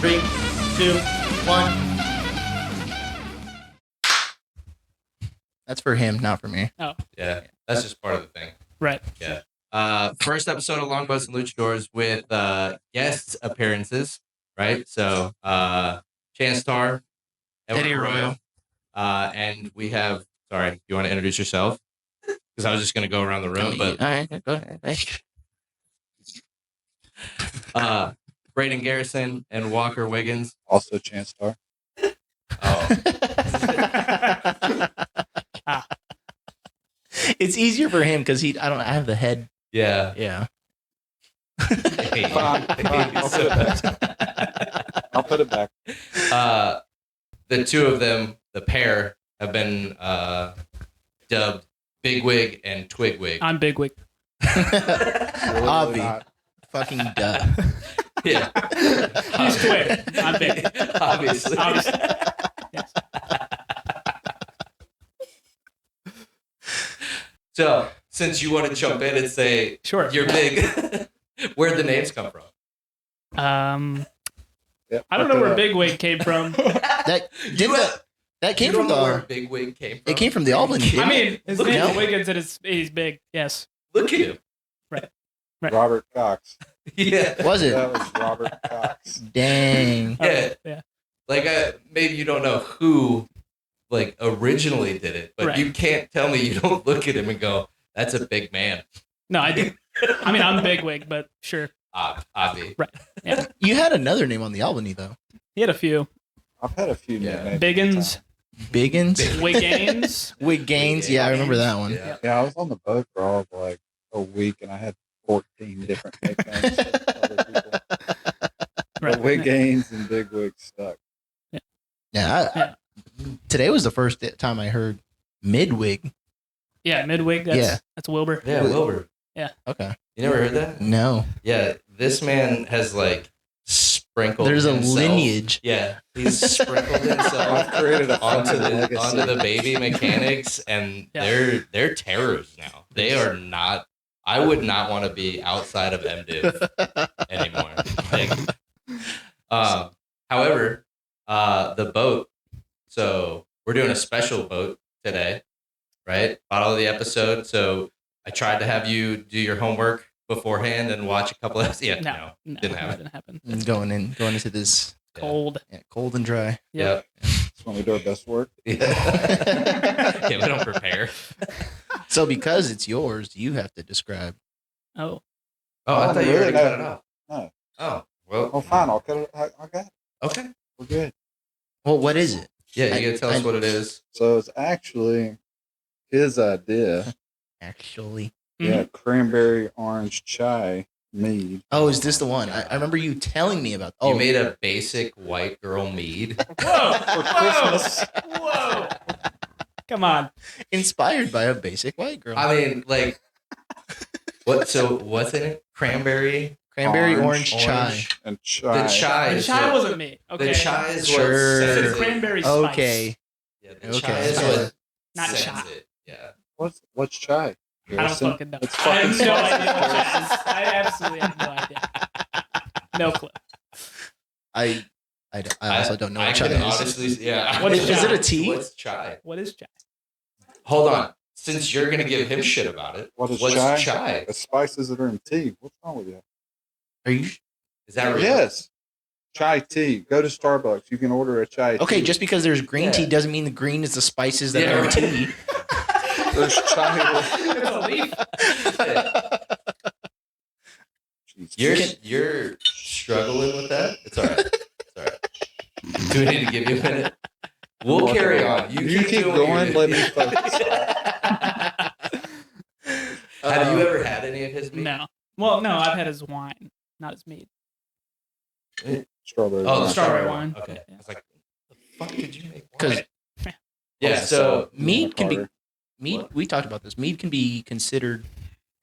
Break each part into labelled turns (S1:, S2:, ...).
S1: 3, 2, 1. That's for him, not for me.
S2: Oh.
S3: Yeah, that's just part of the thing.
S2: Right.
S3: Yeah. First episode of Longboats and Luchadors with guest appearances, right? So, Chance Tar,
S1: Eddie Arroyo.
S3: And we have, sorry, you want to introduce yourself? Because I was just going to go around the room, but
S1: All right, go ahead.
S3: Braden Garrison and Walker Wiggins.
S4: Also Chance Star.
S3: Oh.
S1: It's easier for him because I don't have the head.
S3: Yeah.
S1: Yeah.
S4: Fine. I'll put it back.
S3: The two of them, the pair, have been dubbed Big Wig and Twig Wig.
S2: I'm Big Wig.
S1: Obvi.
S4: Not.
S1: Fucking duh.
S3: Yeah.
S2: He's Twig. I'm Big.
S3: Obviously.
S2: Yes.
S3: So, since you want to jump in and say
S2: Sure.
S3: you're big, where'd the names come from?
S4: Yep,
S2: I don't know where Big Wig came from.
S1: That came
S3: You
S1: from
S3: don't know where
S1: the.
S3: Big Wig came from?
S1: It came from the Albany.
S2: I mean, his
S3: Look
S2: name
S3: at
S2: is
S3: him.
S2: Wiggins and he's big. Yes.
S3: Look at him.
S2: Right.
S4: Robert Cox.
S3: Yeah.
S1: Was it?
S4: That was Robert Cox.
S1: Dang.
S3: Yeah.
S2: Yeah.
S3: Like, maybe you don't know who, like, originally did it, but
S2: Right.
S3: you can't tell me you don't look at him and go, that's a big man.
S2: No, I do. I mean, I'm Big Wig, but sure.
S3: Obvi.
S2: Right. Yeah.
S1: You had another name on the Albany though.
S2: He had a few.
S4: I've had a few
S3: Yeah.
S4: nicknames.
S2: Biggins,
S1: Biggins.
S2: Wiggins.
S1: Wig Gaines. Yeah, I remember that one.
S3: Yeah.
S4: Yeah, I was on the boat for all of like a week, and I had 14 different nicknames for other people.
S2: Right.
S4: But Wig Gaines and Big Wig stuck.
S1: Yeah. Today was the first time I heard midwig.
S2: Yeah, Midwig. That's Wilbur.
S3: Yeah, Wilbur.
S1: Okay.
S3: You never heard that?
S1: No.
S3: Yeah, this man has, like, sprinkled
S1: There's a
S3: himself.
S1: lineage.
S3: Yeah, he's sprinkled himself
S4: I've created a
S3: onto
S4: fucking legacy.
S3: the baby mechanics, and
S2: Yeah.
S3: they're terrors now. They are not. I would not want to be outside of MDiv anymore. However, the boat. So we're doing a special boat today, right? Bottle of the episode. So I tried to have you do your homework beforehand and watch a couple of. Yeah, no, didn't happen.
S2: Didn't happen.
S1: Going into this
S2: Cold.
S1: cold and dry.
S3: Yep.
S4: That's when we do our best work.
S3: Yeah, we don't prepare.
S1: So because it's yours, you have to describe.
S2: Oh.
S3: Oh, I thought you already
S4: Really?
S3: cut it off.
S4: No.
S3: Oh, well.
S4: Oh, fine. I'll cut it. I got it.
S3: Okay.
S4: We're good.
S1: Well, what is it?
S3: Yeah, you gotta tell us what it is.
S4: So it's actually his idea.
S1: Actually.
S4: Yeah, cranberry orange chai mead.
S1: Oh, is this the one? I remember you telling me about.
S3: You made a basic white girl mead.
S2: Whoa.
S4: For Christmas.
S2: Whoa. Come on.
S1: Inspired by a basic white girl.
S3: I mean, like, what? So what's in it? Cranberry,
S1: Orange chai.
S4: And chai.
S3: The chai.
S2: The
S3: is
S2: chai
S3: what-
S2: wasn't me. Okay.
S3: The chai is
S1: Sure.
S3: what
S2: It's
S3: sends
S2: a
S3: it.
S2: cranberry spice.
S1: Okay.
S3: Yeah, the
S1: Okay.
S3: chai is what
S2: Not
S3: sends
S2: chai.
S3: it. Yeah.
S4: What's chai?
S2: I don't fucking know.
S4: It's
S2: I
S4: fucking
S2: have no
S4: spicy.
S2: idea what chai is. I absolutely have no idea. No clue.
S1: I also don't know what chai
S3: can
S1: is.
S3: honestly, yeah.
S2: What is
S1: Is
S2: chai?
S1: it a tea?
S3: What's chai?
S2: What is chai?
S3: Hold on. Since you're gonna give him shit about it,
S4: What is
S3: what's
S4: chai?
S3: chai?
S4: The spices that are in tea. What's wrong with you?
S1: Are you
S3: Is that real?
S4: Yes. Chai tea. Go to Starbucks. You can order a chai tea.
S1: okay? Just because there's green
S3: Yeah.
S1: tea doesn't mean the green is the spices that
S3: Yeah,
S1: are in
S3: right.
S1: tea.
S4: There's chai.
S2: It's a leaf.
S4: Jesus.
S3: You're struggling with that. It's all right. It's all right. Do we need to give you a minute? We'll carry on.
S4: You keep
S3: doing
S4: going.
S3: your-
S4: Let me focus.
S3: Have you ever had any of his meat?
S2: No. Well, no, I've had his wine, not his mead.
S4: Strawberry.
S3: Oh, the
S4: wine.
S3: strawberry
S2: wine.
S3: one. Okay.
S2: Yeah.
S3: I was like, the fuck did you make?
S1: Because
S3: wine? Yeah. So
S1: mead can be
S4: Carter.
S1: mead.
S3: What?
S1: We talked about this. Mead can be considered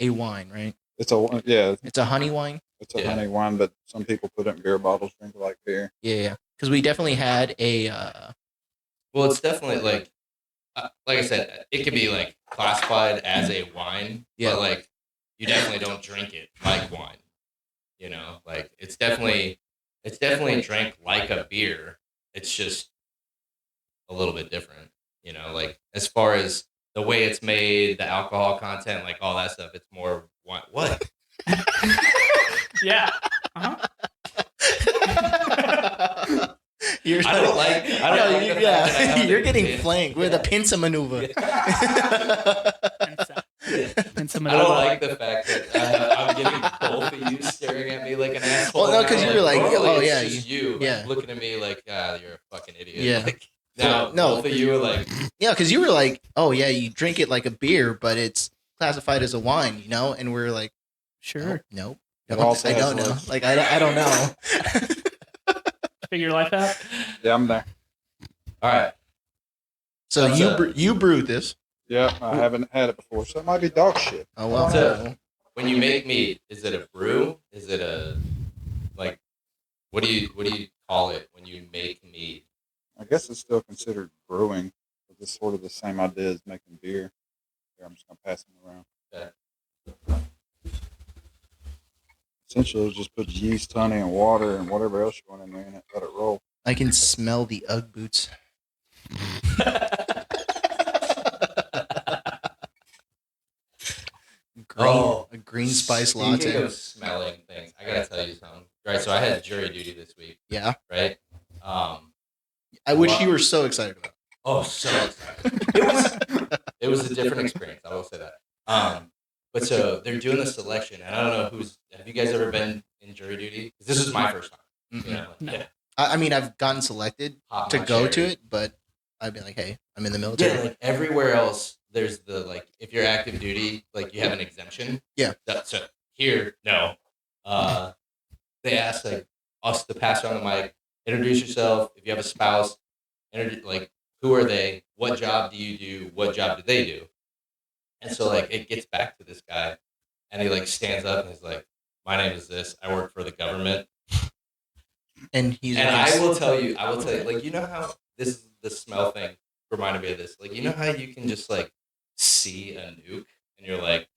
S1: a wine, right?
S4: It's a
S1: It's a honey wine.
S4: It's a
S3: Yeah.
S4: honey wine, but some people put it in beer bottles, drink it like beer.
S1: Yeah. Because we definitely had a.
S3: well, it's definitely like I said, it can be like classified as a wine,
S1: Yeah.
S3: but like you definitely don't drink it like wine. You know, like it's definitely It's definitely drank like a beer. It's just a little bit different, you know, like as far as the way it's made, the alcohol content, like all that stuff. It's more what?
S2: Yeah. Uh-huh.
S1: You're
S3: I don't like the fact that I have
S1: you're
S3: to
S1: getting
S3: pinch.
S1: flanked with a pincer maneuver.
S2: And some
S3: I don't like the fact that I'm getting both of you staring at me like an asshole.
S1: Well, no, 'cause
S3: now.
S1: you were like,
S3: normally
S1: oh,
S3: it's
S1: yeah,
S3: just you
S1: yeah.
S3: looking at me like, you're a fucking idiot.
S1: Yeah.
S3: Like, now,
S1: No.
S3: both of you are like,
S1: Yeah, because you were like, oh yeah, you drink it like a beer, but it's classified as a wine, you know? And we're like,
S2: sure.
S1: nope.
S4: It also
S1: I
S4: has
S1: don't know.
S4: legs.
S1: Like I don't know.
S2: Figure your life out.
S4: Yeah, I'm there.
S3: all right.
S1: So
S3: That's
S1: you brewed this.
S4: Yeah, I haven't had it before, so it might be dog shit.
S1: Oh well.
S3: So- When you make mead, is it a brew? Is it a like? What do you call it when you make mead?
S4: I guess it's still considered brewing. It's sort of the same idea as making beer. Here, I'm just gonna pass them around.
S3: Okay.
S4: Essentially, just put yeast, honey, and water, and whatever else you want in there, and let it roll.
S1: I can smell the UGG boots. A green spice
S3: Speaking
S1: latte.
S3: of smelling things, I gotta tell you something. Right, so I had jury duty this week.
S1: Yeah.
S3: Right.
S1: I wish you were so excited about.
S3: Oh, so excited. It was a different experience. I will say that. But so they're doing the selection, and I don't know who's. Have you guys ever been in jury duty? 'Cause this is my first time. You know,
S2: No.
S3: yeah.
S1: I mean, I've gotten selected
S3: Pop
S1: to
S3: my
S1: go to
S3: cherry.
S1: it, but I'd be like, hey, I'm in the military.
S3: Yeah, like everywhere else, there's the like if you're active duty, like you have an exemption.
S1: Yeah.
S3: So here, no. They ask like us to pass around the mic, introduce yourself. If you have a spouse, like who are they? What job do you do? What job do they do? And so like it gets back to this guy, and he like stands up and he's like, "My name is this. I work for the government."
S1: And he's
S3: And I will tell you, like, you know how the smell thing reminded me of this. Like, you know how you can just like see a nuke and you're like,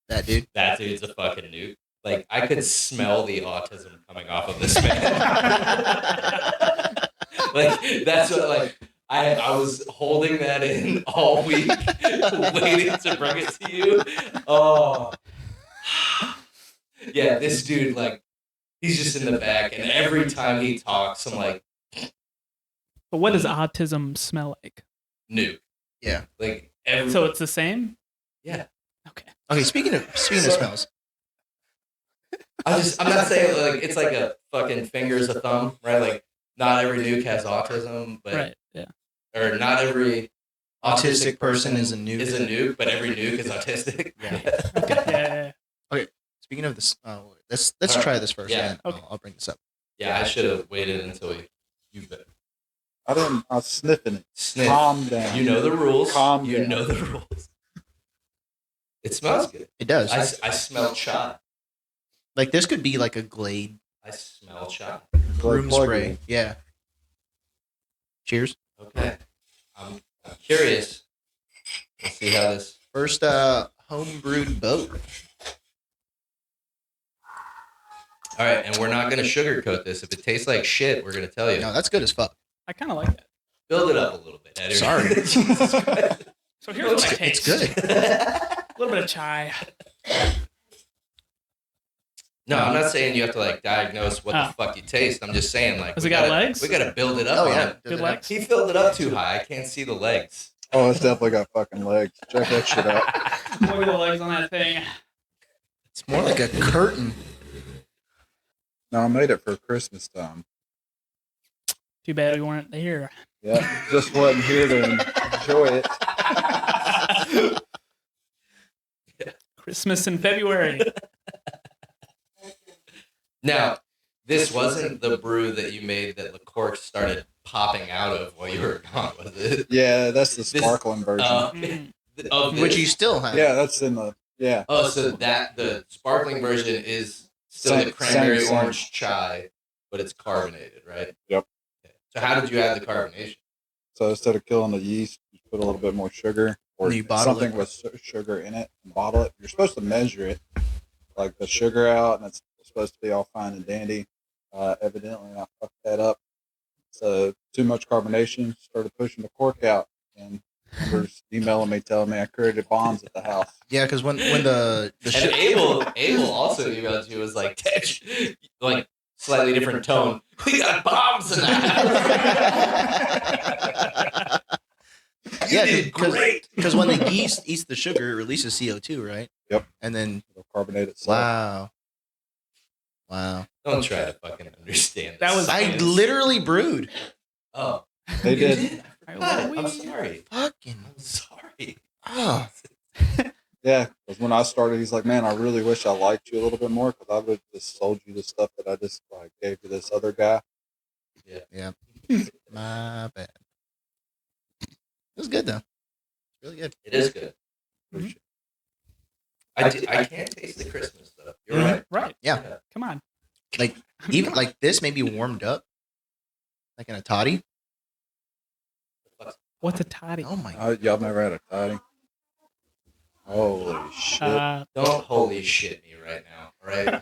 S1: that dude.
S3: that dude's a fucking nuke. Like, I could smell the autism coming off of this man. Like, that's what, like, I was holding that in all week, waiting to bring it to you. Oh. Yeah, this dude, like, he's just in the back, and every time he talks, I'm like,
S2: But what does autism smell like?
S3: nuke.
S1: Yeah.
S3: Like,
S2: So it's the same?
S3: yeah.
S2: Okay.
S1: Okay, speaking of smells.
S3: I'm not saying like it's like a fucking fingers a thumb, right? Like not every nuke has autism, but
S2: Right. Yeah.
S3: or not every
S1: Autistic person is a nuke.
S3: but every nuke is autistic.
S1: Yeah.
S2: Okay. Yeah.
S1: Speaking of this, let's try this first.
S3: Yeah.
S1: And then I'll bring this up.
S3: Yeah, I should have waited until you
S4: I was sniffing it.
S3: sniff.
S4: Calm down.
S3: You know the rules.
S4: Calm
S3: You
S4: down.
S3: know the rules. It smells good.
S1: It does.
S3: I smell chai.
S1: Like this could be like a Glade
S3: I smell chai.
S1: room
S4: Plug
S1: spray.
S4: in.
S1: Yeah. Cheers.
S3: Okay. I'm curious. Let's see how this.
S1: First, home brewed boat.
S3: All right, and we're not gonna sugarcoat this. If it tastes like shit, we're gonna tell you.
S1: No, that's good as fuck.
S2: I kind of like that.
S3: Build it up a little bit, Eddie.
S1: Sorry.
S3: Jesus Christ.
S2: So here's what I
S1: It's
S2: taste.
S1: good.
S2: A little bit of chai.
S3: No, I'm not saying you have to like diagnose what
S2: Oh.
S3: the fuck you taste. I'm just saying like
S2: Has
S3: we
S2: it got
S3: gotta,
S2: legs?
S3: We gotta build it up.
S1: Oh
S3: on
S1: yeah.
S3: it.
S2: Good legs.
S3: He filled it up too high. I can't see the legs.
S4: Oh, it's definitely got fucking legs. Check that shit out.
S2: Look at the legs on that thing.
S1: It's more like a curtain.
S4: No, I made it for Christmas time.
S2: Too bad we weren't there.
S4: Yeah, just wasn't here to enjoy it.
S2: Christmas in February.
S3: Now, this wasn't the brew that you made that the corks started popping out of while you were gone, was it?
S4: Yeah, that's the sparkling version.
S2: Mm.
S3: Of
S1: Which
S3: this?
S1: you still have.
S4: Yeah, that's in the yeah.
S3: Oh, so that the sparkling version is still the
S4: Same-
S3: cranberry
S4: same.
S3: orange chai, but it's carbonated, right?
S4: Yep.
S3: Okay. So how did you add the carbonation?
S4: So instead of killing the yeast, you put a little bit more sugar or
S1: And you bottle
S4: something
S1: it.
S4: with sugar in it and bottle it. You're supposed to measure it, like the sugar out, and it's supposed to be all fine and dandy. Evidently, I fucked that up. So too much carbonation, started pushing the cork out, and members emailing me telling me I created bombs at the house.
S1: Yeah, because when the
S3: And
S1: ship,
S3: Abel also emailed you, was like, like slightly different tone. We got bombs in the house.
S1: yeah,
S3: did great.
S1: because when the yeast eats the sugar, it releases CO2, right?
S4: Yep.
S1: And then
S4: It'll carbonate itself.
S1: wow.
S3: Don't try to fucking understand.
S2: That was-
S1: I literally brewed.
S3: Oh,
S4: They
S3: you
S4: did.
S3: I'm sorry.
S1: Fucking.
S3: I'm sorry.
S1: Oh.
S4: Yeah, because when I started, he's like, "Man, I really wish I liked you a little bit more because I would have just sold you the stuff that I just like gave to this other guy."
S1: Yeah. My bad. It was good though. Really good.
S3: It is good.
S2: Mhm.
S3: I can't taste the Christmas stuff. You're right.
S2: Right.
S1: Yeah.
S2: Come on.
S1: Like even like this may be warmed up, like in a toddy.
S2: What's a toddy?
S1: Oh my god.
S4: Y'all never had a toddy? Holy shit!
S3: Don't holy shit me right now. All right.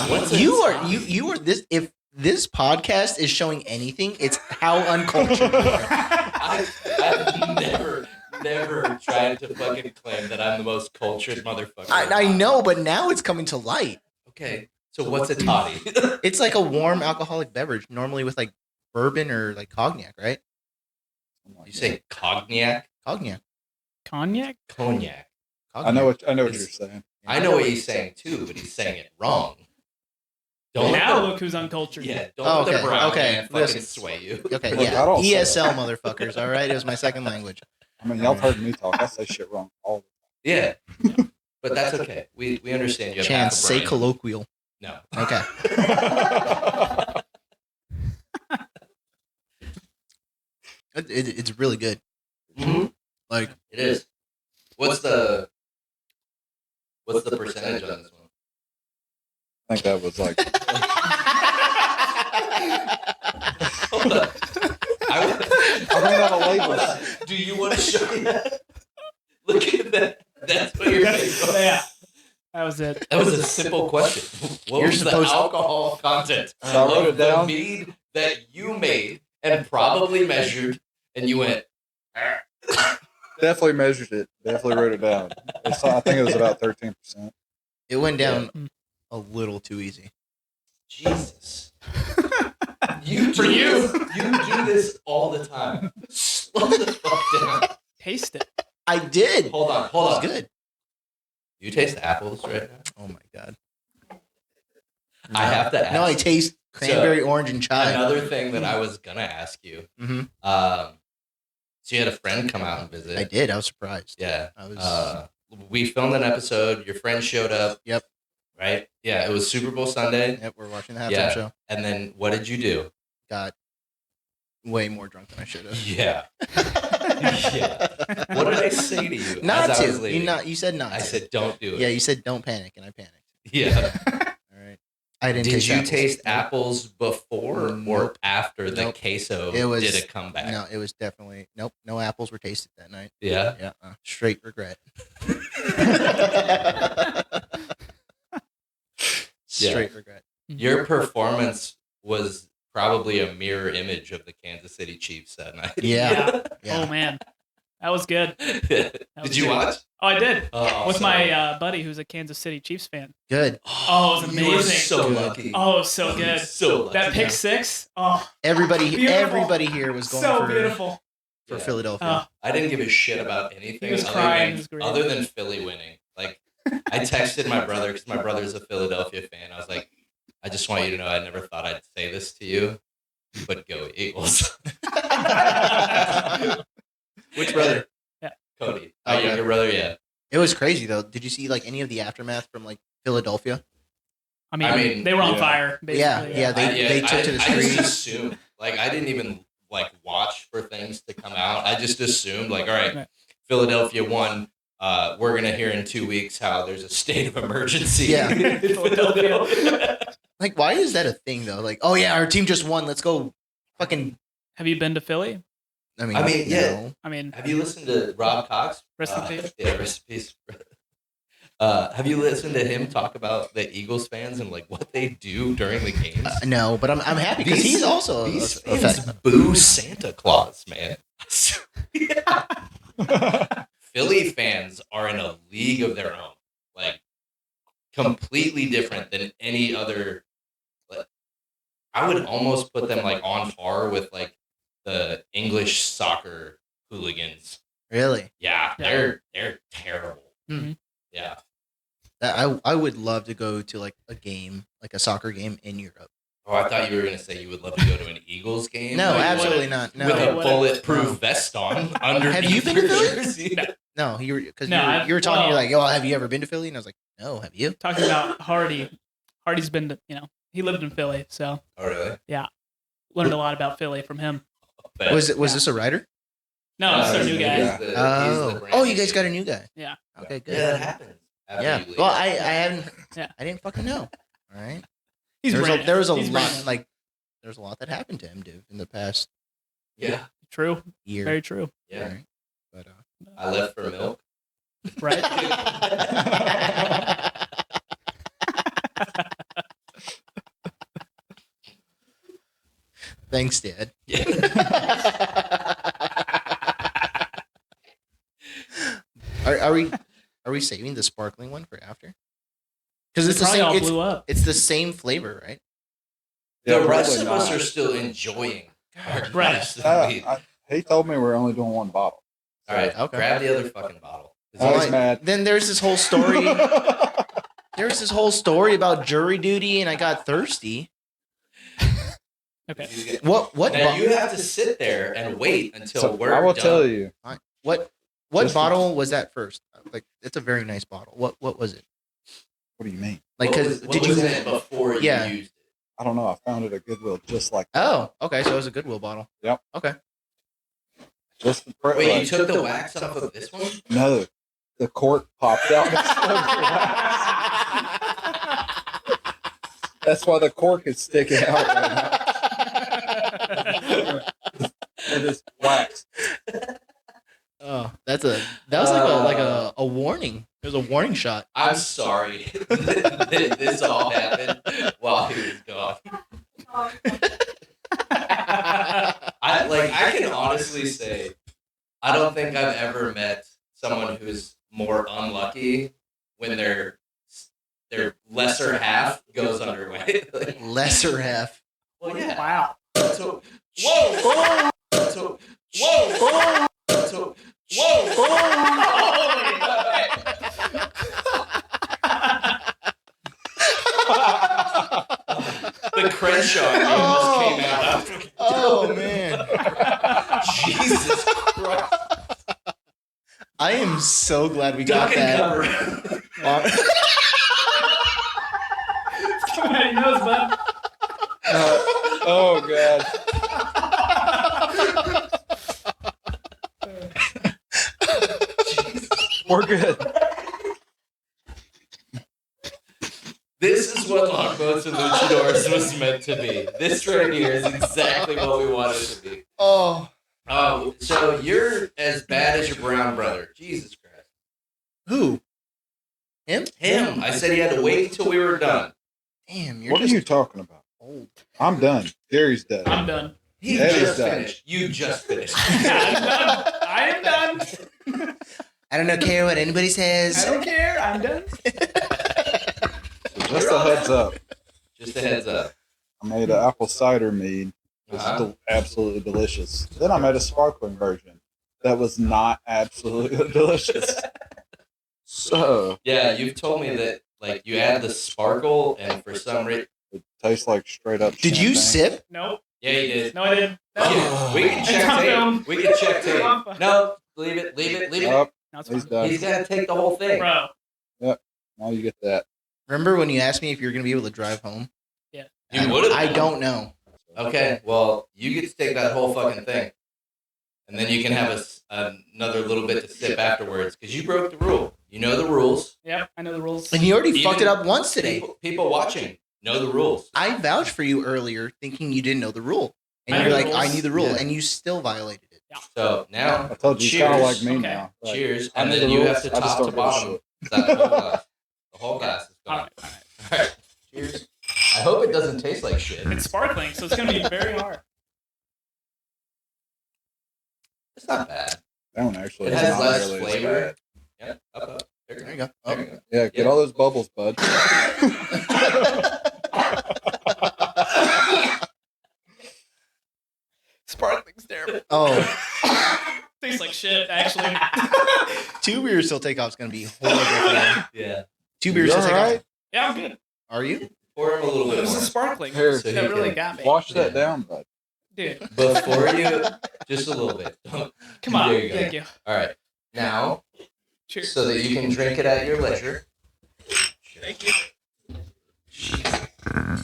S3: What's a
S1: You
S3: toddy?
S1: are this. If this podcast is showing anything, it's how uncultured you are.
S3: I've never tried to fucking claim that I'm the most cultured motherfucker.
S1: I know, but now it's coming to light.
S3: Okay. So what's a toddy?
S1: It's like a warm alcoholic beverage, normally with like bourbon or like cognac, right?
S3: You say cognac?
S1: Cognac.
S2: Cognac?
S3: Cognac.
S4: I know what you're
S3: It's-
S4: saying.
S3: I know what he's saying too, but he's saying it wrong. Don't
S2: Now
S3: let the-
S2: look who's uncultured.
S3: Yeah, don't
S1: Oh,
S3: let the
S1: okay,
S3: brown
S1: okay,
S3: man fucking
S1: listen.
S3: sway you.
S1: Okay,
S4: Look,
S1: yeah.
S4: I don't say
S1: ESL motherfuckers. All right, it was my second language.
S4: I mean, y'all have heard me talk. I say shit wrong all the
S3: Yeah. But that's okay. We understand you have
S1: Chance,
S3: half a
S1: say
S3: brain.
S1: colloquial.
S3: No.
S1: Okay.
S4: time.
S1: It's really good.
S3: Mhm.
S1: Like
S3: It is. What's the percentage on this one?
S4: I think that was like
S3: Hold on.
S4: I ran out of labels.
S3: Do you want to show me that? Look at that. That's what you're saying.
S2: Yeah. That was it.
S3: That was a simple question. What
S1: You're
S3: was the
S1: supposed to-
S3: alcohol content
S4: So I wrote
S3: of
S4: it
S3: the
S4: down.
S3: mead that you made and probably measured, and you went,
S4: Definitely measured it. Definitely wrote it down. I think it was about 13%.
S1: it went down
S2: Yeah.
S1: a little too easy.
S3: Jesus. You do this all the time. Slow the fuck down.
S2: Taste it.
S1: I did.
S3: Hold on.
S1: It was good.
S3: You taste apples right now?
S1: Oh my god.
S3: I have to ask.
S1: No, I taste cranberry, orange, and chai.
S3: Another thing that I was gonna ask you.
S1: Mm-hmm.
S3: So you had a friend come out and visit.
S1: I did. I was surprised.
S3: Yeah.
S1: I was.
S3: We filmed an episode. Your friend showed up.
S1: Yep.
S3: Right. Yeah. It was Super Bowl Sunday.
S1: Yep. We're watching the halftime
S3: Yeah.
S1: show.
S3: And then what did you do?
S1: Got way more drunk than I should have.
S3: Yeah. Yeah. What did I say to you?
S1: Not
S3: as I was
S1: to.
S3: leaving?
S1: You said not.
S3: I
S1: to.
S3: said don't do it.
S1: Yeah. You said don't panic, and I panicked.
S3: Yeah.
S1: All right. I didn't.
S3: Did
S1: taste
S3: you
S1: apples.
S3: taste apples before or
S1: Nope.
S3: after the
S1: Nope.
S3: queso
S1: It was-
S3: did a comeback?
S1: No, it was definitely nope. No apples were tasted that night.
S3: Yeah.
S1: Yeah. Straight regret. Straight regret.
S3: Your performance was probably a mirror image of the Kansas City Chiefs that night.
S1: Yeah. Yeah.
S2: Oh man, that was good.
S3: Did
S2: was
S3: you
S2: good.
S3: watch?
S2: Oh, I did.
S3: Oh,
S2: With
S3: so-
S2: my buddy who's a Kansas City Chiefs fan.
S1: Good.
S2: Oh, it was
S3: You were
S2: amazing.
S3: so lucky.
S2: Oh, so good.
S3: So lucky.
S2: That pick six. Oh,
S1: Everybody
S2: Beautiful.
S1: here was going
S2: so
S1: for
S2: beautiful.
S1: for
S3: Yeah.
S1: Philadelphia.
S2: Oh,
S3: I didn't give a shit about anything
S2: He was
S3: other,
S2: crying.
S3: than,
S2: It was great.
S3: other than Philly winning. Like, I texted my brother because my brother's a Philadelphia fan. I was like, I just want you to know I never thought I'd say this to you, but go Eagles.
S1: Which brother?
S3: Cody. My
S1: Okay.
S3: younger brother, yeah.
S1: It was crazy though. Did you see like any of the aftermath from like Philadelphia?
S2: I mean,
S3: I mean,
S2: they were on
S4: yeah.
S2: fire. Basically.
S1: Yeah, they took to the
S3: I just
S1: streets.
S3: assumed, like, I didn't even like watch for things to come out. I just assumed, like, all right,
S2: Right.
S3: Philadelphia won. We're gonna hear in 2 weeks how there's a state of emergency.
S1: Yeah.
S3: in Philadelphia.
S1: Like, why is that a thing though? Like, oh yeah, our team just won. Let's go, fucking.
S2: Have you been to Philly?
S1: I mean,
S3: yeah.
S1: no.
S2: I mean,
S3: Have you listened to Rob Cox?
S2: Rest in peace.
S3: Yeah, rest in peace. Have you listened to him talk about the Eagles fans and like what they do during the games?
S1: No, but I'm happy because he's also
S3: these
S1: a
S3: fans
S1: fan.
S3: boo Santa Claus, man. Philly fans are in a league of their own, like completely different than any other. Like, I would almost put them like on par with like the English soccer hooligans.
S1: Really?
S3: Yeah, they're terrible.
S2: Mm-hmm.
S3: Yeah.
S1: I would love to go to like a game, like a soccer game in Europe.
S3: Oh, I thought you were gonna say you would love to go to an Eagles game.
S1: No,
S3: like,
S1: absolutely not. No.
S3: With a
S2: No.
S3: bulletproof vest on underneath
S1: Have you been to
S3: your
S1: Philly?
S3: jersey.
S1: No, because
S2: No,
S1: you were talking.
S2: well-
S1: You're like, oh, have you ever been to Philly? And I was like, no, have you?
S2: Talking about Hardy. Hardy's been to, he lived in Philly, so
S3: Oh, really?
S2: learned a lot about Philly from him.
S3: Bet.
S1: Was this a writer?
S2: No, it's
S3: Uh,
S2: our new guy.
S3: he's the brand
S1: Oh,
S3: new
S1: you guys got a
S3: dude.
S1: new guy.
S2: Yeah.
S1: Okay, good.
S3: Yeah, that happens. after
S1: Yeah.
S3: you leave.
S1: Well, I haven't.
S2: Yeah.
S1: I didn't fucking know. All right.
S2: He's
S1: There was a
S2: He's
S1: lot
S2: brand new.
S1: like there's a lot that happened to him, dude, in the past
S3: yeah,
S2: True.
S1: year.
S2: Very true.
S3: yeah.
S1: Right? But
S3: I left for milk.
S2: Right?
S1: thanks, Dad. Are we saving the sparkling one for after? Because it's the
S2: Probably
S1: same.
S2: all blew up.
S1: It's the same flavor, right?
S3: The
S4: Yeah,
S3: rest
S4: probably
S3: of us
S4: not.
S3: are still enjoying our
S2: Right.
S3: glass of mead.
S4: He told me we're only doing one bottle.
S3: All right,
S1: Okay.
S3: grab the other fucking bottle. Is
S4: I
S3: it-
S4: was
S1: Like,
S4: mad.
S1: Then there's this whole story. There's this whole story about jury duty, and I got thirsty.
S2: Okay.
S1: What?
S3: Now you have to sit there and wait until
S4: So
S3: we're
S4: I will
S3: done.
S4: tell you.
S1: What
S4: Just-
S1: bottle was that first? Like, it's a very nice bottle. What was it?
S4: What do you mean?
S1: Like,
S3: What
S1: because
S3: was-
S1: did
S3: what
S1: you?
S3: was in it before
S1: Yeah.
S3: you used it?
S4: I don't know. I found it at Goodwill just like that.
S1: Oh, okay. So it was a Goodwill bottle.
S4: Yep.
S1: Okay.
S4: Just the
S3: Wait, you took the wax off of this one?
S4: No, the cork popped out. That's why the cork is sticking out right now. It is wax.
S1: Oh, that was like a warning. It was a warning shot.
S3: I'm sorry. This all happened while he was gone. I can honestly say I don't think I've ever met someone who's more unlucky when their lesser half goes underway. Like,
S1: Lesser half.
S3: well, yeah.
S2: Wow.
S3: So, whoa! So, whoa! So, the Crenshaw game just came out after.
S1: Oh man.
S3: Jesus Christ!
S1: I am so glad we got
S3: Duck and
S1: that.
S3: cover.
S2: He knows, bud.
S4: Oh god. We're good.
S3: This is what Longboats and Luchadors was meant to be. This right here is exactly what we wanted it to be.
S1: Oh.
S3: Oh, so you're as bad as your brown brother. Jesus Christ.
S1: Who? Him?
S3: Him. I said he had to wait until we were done.
S1: Damn, you're
S4: What are
S1: just
S4: you talking about?
S1: old.
S4: I'm done. Gary's dead.
S2: I'm done.
S3: He
S4: That is
S3: just
S4: done.
S3: finished. You just finished.
S2: I'm done. I am done.
S1: I don't care what anybody
S2: I
S1: says.
S2: don't care. I'm done.
S4: Just a heads up.
S3: Just a heads up.
S4: I made an apple cider mead. It was
S3: Uh-huh.
S4: absolutely delicious. Then I made a sparkling version that was not absolutely delicious. So
S3: Yeah, you've told me that like you add the sparkle and for some reason.
S4: it tastes like straight up.
S1: Did you
S4: champagne.
S1: sip?
S2: Nope.
S3: Yeah, you did.
S2: No, I didn't.
S3: Yeah, we can check
S2: It's on
S3: tape.
S2: film.
S3: We can check tape.
S2: I'm fine.
S3: No, leave it. Leave it. Leave it.
S4: Up,
S2: No, it's
S4: he's
S2: fine.
S4: done.
S3: He's gonna take the whole thing.
S2: Bro.
S4: Now you get that.
S1: Remember when you asked me if you're gonna be able to drive home?
S2: Yeah.
S3: You would've
S1: I
S3: been.
S1: don't know.
S3: Okay, well, you get to take that whole fucking thing, and then you can have another little bit to sip afterwards because you broke the rule. You know the rules.
S2: Yep. I know the rules.
S1: And you already
S3: Even
S1: fucked it up once today.
S3: People watching know the rules.
S1: I vouched for you earlier, thinking you didn't know the rule, and
S2: I
S1: you're
S2: knew
S1: like,
S2: the
S1: "I
S2: rules.
S1: knew the rule,"
S4: Yeah.
S1: and you still violated it.
S3: So now,
S4: I told you, it's kind of like
S3: cheers.
S4: me
S2: Okay.
S4: now. Like,
S3: Cheers,
S4: I
S3: and
S4: know
S3: then
S4: the
S3: you
S4: rules,
S3: have to
S4: I just
S3: top
S4: don't
S3: to
S4: give a
S3: bottom
S4: shit.
S3: that whole glass. The whole glass is
S2: All
S3: gone.
S2: right.
S3: All right. Cheers. I hope it doesn't taste like shit.
S2: It's sparkling, so it's gonna be very hard.
S3: It's not bad.
S4: That one actually
S3: It
S4: is
S3: has
S4: not
S3: less
S4: nearly as
S3: flavor.
S4: bad.
S3: Yeah. Up. There
S1: There
S3: you
S1: you
S3: go.
S1: go.
S3: There
S1: Oh.
S3: you go.
S4: Yeah, get all those bubbles, bud.
S3: Sparkling's terrible.
S1: Oh,
S2: Tastes like shit, actually.
S1: 2 beers till takeoff is gonna be horrible for you.
S3: Yeah.
S1: 2 beers
S4: You
S1: till
S4: all
S1: takeoff.
S4: right?
S2: Yeah, I'm good.
S1: Are you?
S3: Pour him a little
S2: It
S3: bit
S2: was
S3: more.
S2: the sparkling
S4: Here,
S3: So
S2: that
S3: he
S2: really
S3: can
S2: got me.
S4: Wash that
S3: Yeah.
S4: down, bud.
S2: Dude,
S3: Before you, just a little bit.
S2: come on.
S3: There you go.
S2: Thank you.
S3: All right. Now,
S2: Cheers.
S3: so that you can drink it at your leisure.
S2: Thank you.
S4: I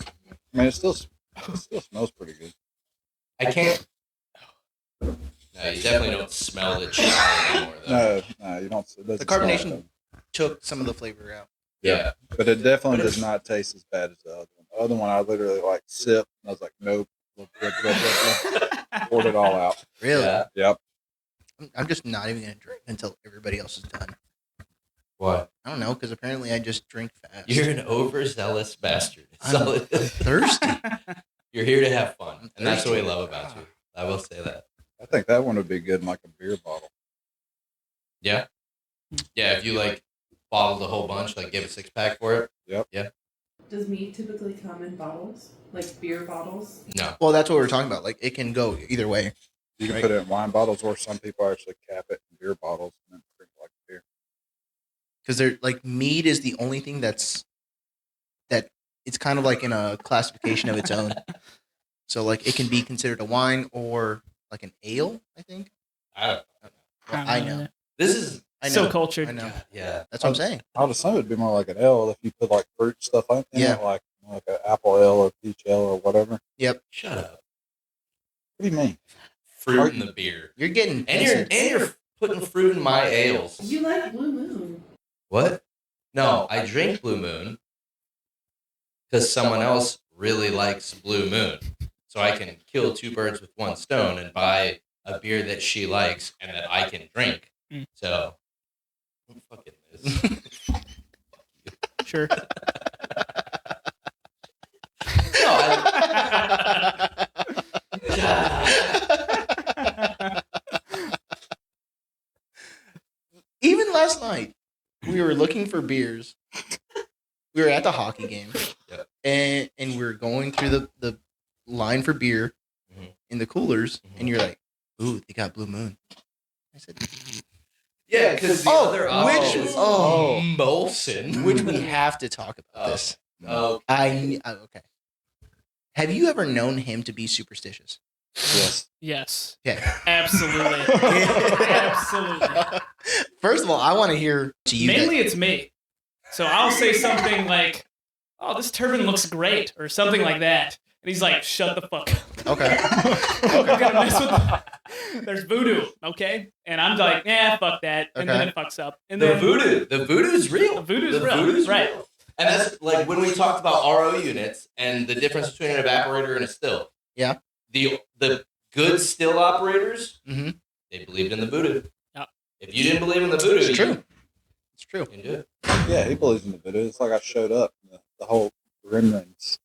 S4: mean, it still smells pretty good.
S3: I can't. No, you definitely don't smell the chai anymore, though.
S4: No, you don't. It doesn't
S1: The carbonation-
S4: smell good.
S1: Took some of the flavor out.
S3: Yeah.
S4: But it definitely
S3: But
S4: does
S3: it's-
S4: not taste as bad as the other one. The other one, I literally like sipped, and I was like, nope. Poured it all out.
S1: Really?
S3: Yeah.
S4: Yep.
S1: I'm just not even gonna drink until everybody else is done.
S3: What?
S1: I don't know, because apparently I just drink fast.
S3: You're an overzealous bastard. That's
S1: I'm
S3: all it is.
S1: thirsty.
S3: You're here to have fun,
S1: I'm
S3: and that's what we
S1: thirsty.
S3: love about you. I will say that.
S4: I think that one would be good in like a beer bottle.
S3: Yeah. Yeah. If you like bottled a whole bunch, like give a 6-pack for it.
S4: Yep.
S3: Yeah.
S5: Does mead typically come in bottles? Like beer bottles?
S3: No.
S1: Well, that's what we were talking about. Like, it can go either way.
S4: You can
S1: Right.
S4: put it in wine bottles, or some people actually cap it in beer bottles and then drink it like beer.
S1: Because they're like, mead is the only thing that it's kind of like in a classification of its own. So like, it can be considered a wine or like an ale, I think.
S3: I don't know.
S1: Well, I know.
S3: This is.
S1: I know.
S2: So cultured.
S1: I know.
S3: Yeah.
S1: That's what I'm saying.
S4: I would assume it'd be more like an ale if you put like fruit stuff in
S1: Yeah.
S4: it, like an apple ale or peach ale or whatever.
S3: Shut up.
S4: What do you mean?
S3: Fruit in the beer.
S1: You're getting
S3: And you're putting fruit in my ales.
S5: You like Blue Moon.
S3: What? No, I drink Blue Moon because someone else really likes Blue Moon. So I can kill 2 birds with 1 stone and buy a beer that she likes and that I can drink.
S2: Mm.
S3: So, fucking this.
S2: Sure.
S3: No,
S1: Even last night, we were looking for beers. We were at the hockey game,
S3: Yep.
S1: and we were going through the line for beer
S3: Mhm.
S1: in the coolers,
S3: Mhm.
S1: and you're like, "Ooh, they got Blue Moon." I said,
S3: yeah, because the
S1: Oh,
S3: other
S1: which-
S3: option is
S1: oh.
S3: Molson.
S1: which we have to talk about
S3: Oh.
S1: this.
S3: Oh,
S1: Okay. Have you ever known him to be superstitious?
S4: Yes.
S2: Yes.
S1: Okay.
S2: Absolutely. Absolutely.
S1: First of all, I want to hear to you.
S2: Mainly it's me. So I'll say something like, "Oh, this turban looks great," or something like that. And he's like, "Shut the fuck up."
S1: Okay.
S2: I'm gonna mess with There's voodoo, okay? And I'm like, "Yeah, fuck that." And then
S1: Okay.
S2: it fucks up. And
S3: the
S2: then
S3: voodoo. The voodoo's real.
S2: The voodoo's
S3: The
S2: real.
S3: voodoo's
S2: Right.
S3: real. And that's like when we talked about RO units and the difference between an evaporator and a still.
S1: Yeah.
S3: The good still operators,
S1: Mhm.
S3: they believed in the voodoo.
S2: Yep.
S3: If you didn't believe in the voodoo,
S1: It's
S3: you
S1: true. It's true.
S3: can do it.
S4: Yeah, he believes in the voodoo. It's like I showed up. The whole Gremlins.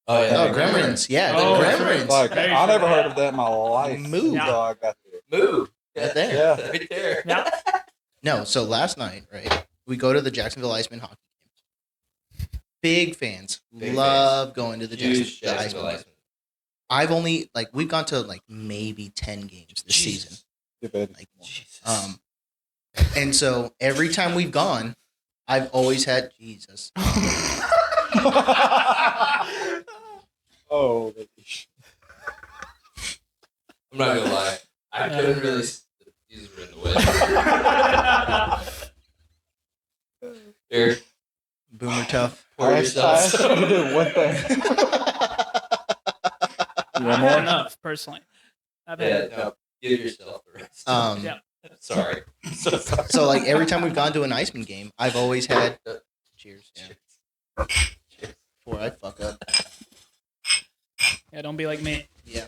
S3: Oh yeah.
S1: Oh, Gremlins. Yeah, the
S2: Oh,
S1: Gremlins.
S4: Like
S2: Very
S4: I never
S2: true.
S4: heard of that in my life
S1: Move.
S4: until I got there.
S3: Move.
S1: Right there.
S4: Yeah.
S3: Right there.
S2: Yeah.
S1: No, so last night, right, we go to the Jacksonville Iceman hockey game. Big fans.
S3: Big
S1: Love going to the
S3: Huge
S1: Jacksonville
S3: Jacksonville
S1: Iceman.
S3: Iceman.
S1: I've only, like, we've gone to, like, maybe 10 games this
S3: Jesus.
S1: season.
S4: Get ready.
S1: Like,
S3: Jesus.
S1: And so every time we've gone, I've always had Jesus.
S4: Oh,
S3: I'm not gonna lie. I couldn't really. These are in the way. Here,
S1: Boomer tough.
S3: pour
S4: I
S3: yourself.
S4: asked you to do one thing. You want
S2: I've had
S4: more?
S2: enough, personally. I've had
S3: Yeah, no, give yourself the rest.
S2: Yeah.
S3: Sorry. So sorry.
S1: So, like, every time we've gone to an Iceman game, I've always had. Cheers. Yeah. Before I fuck up.
S2: Yeah, don't be like me.
S1: Yeah.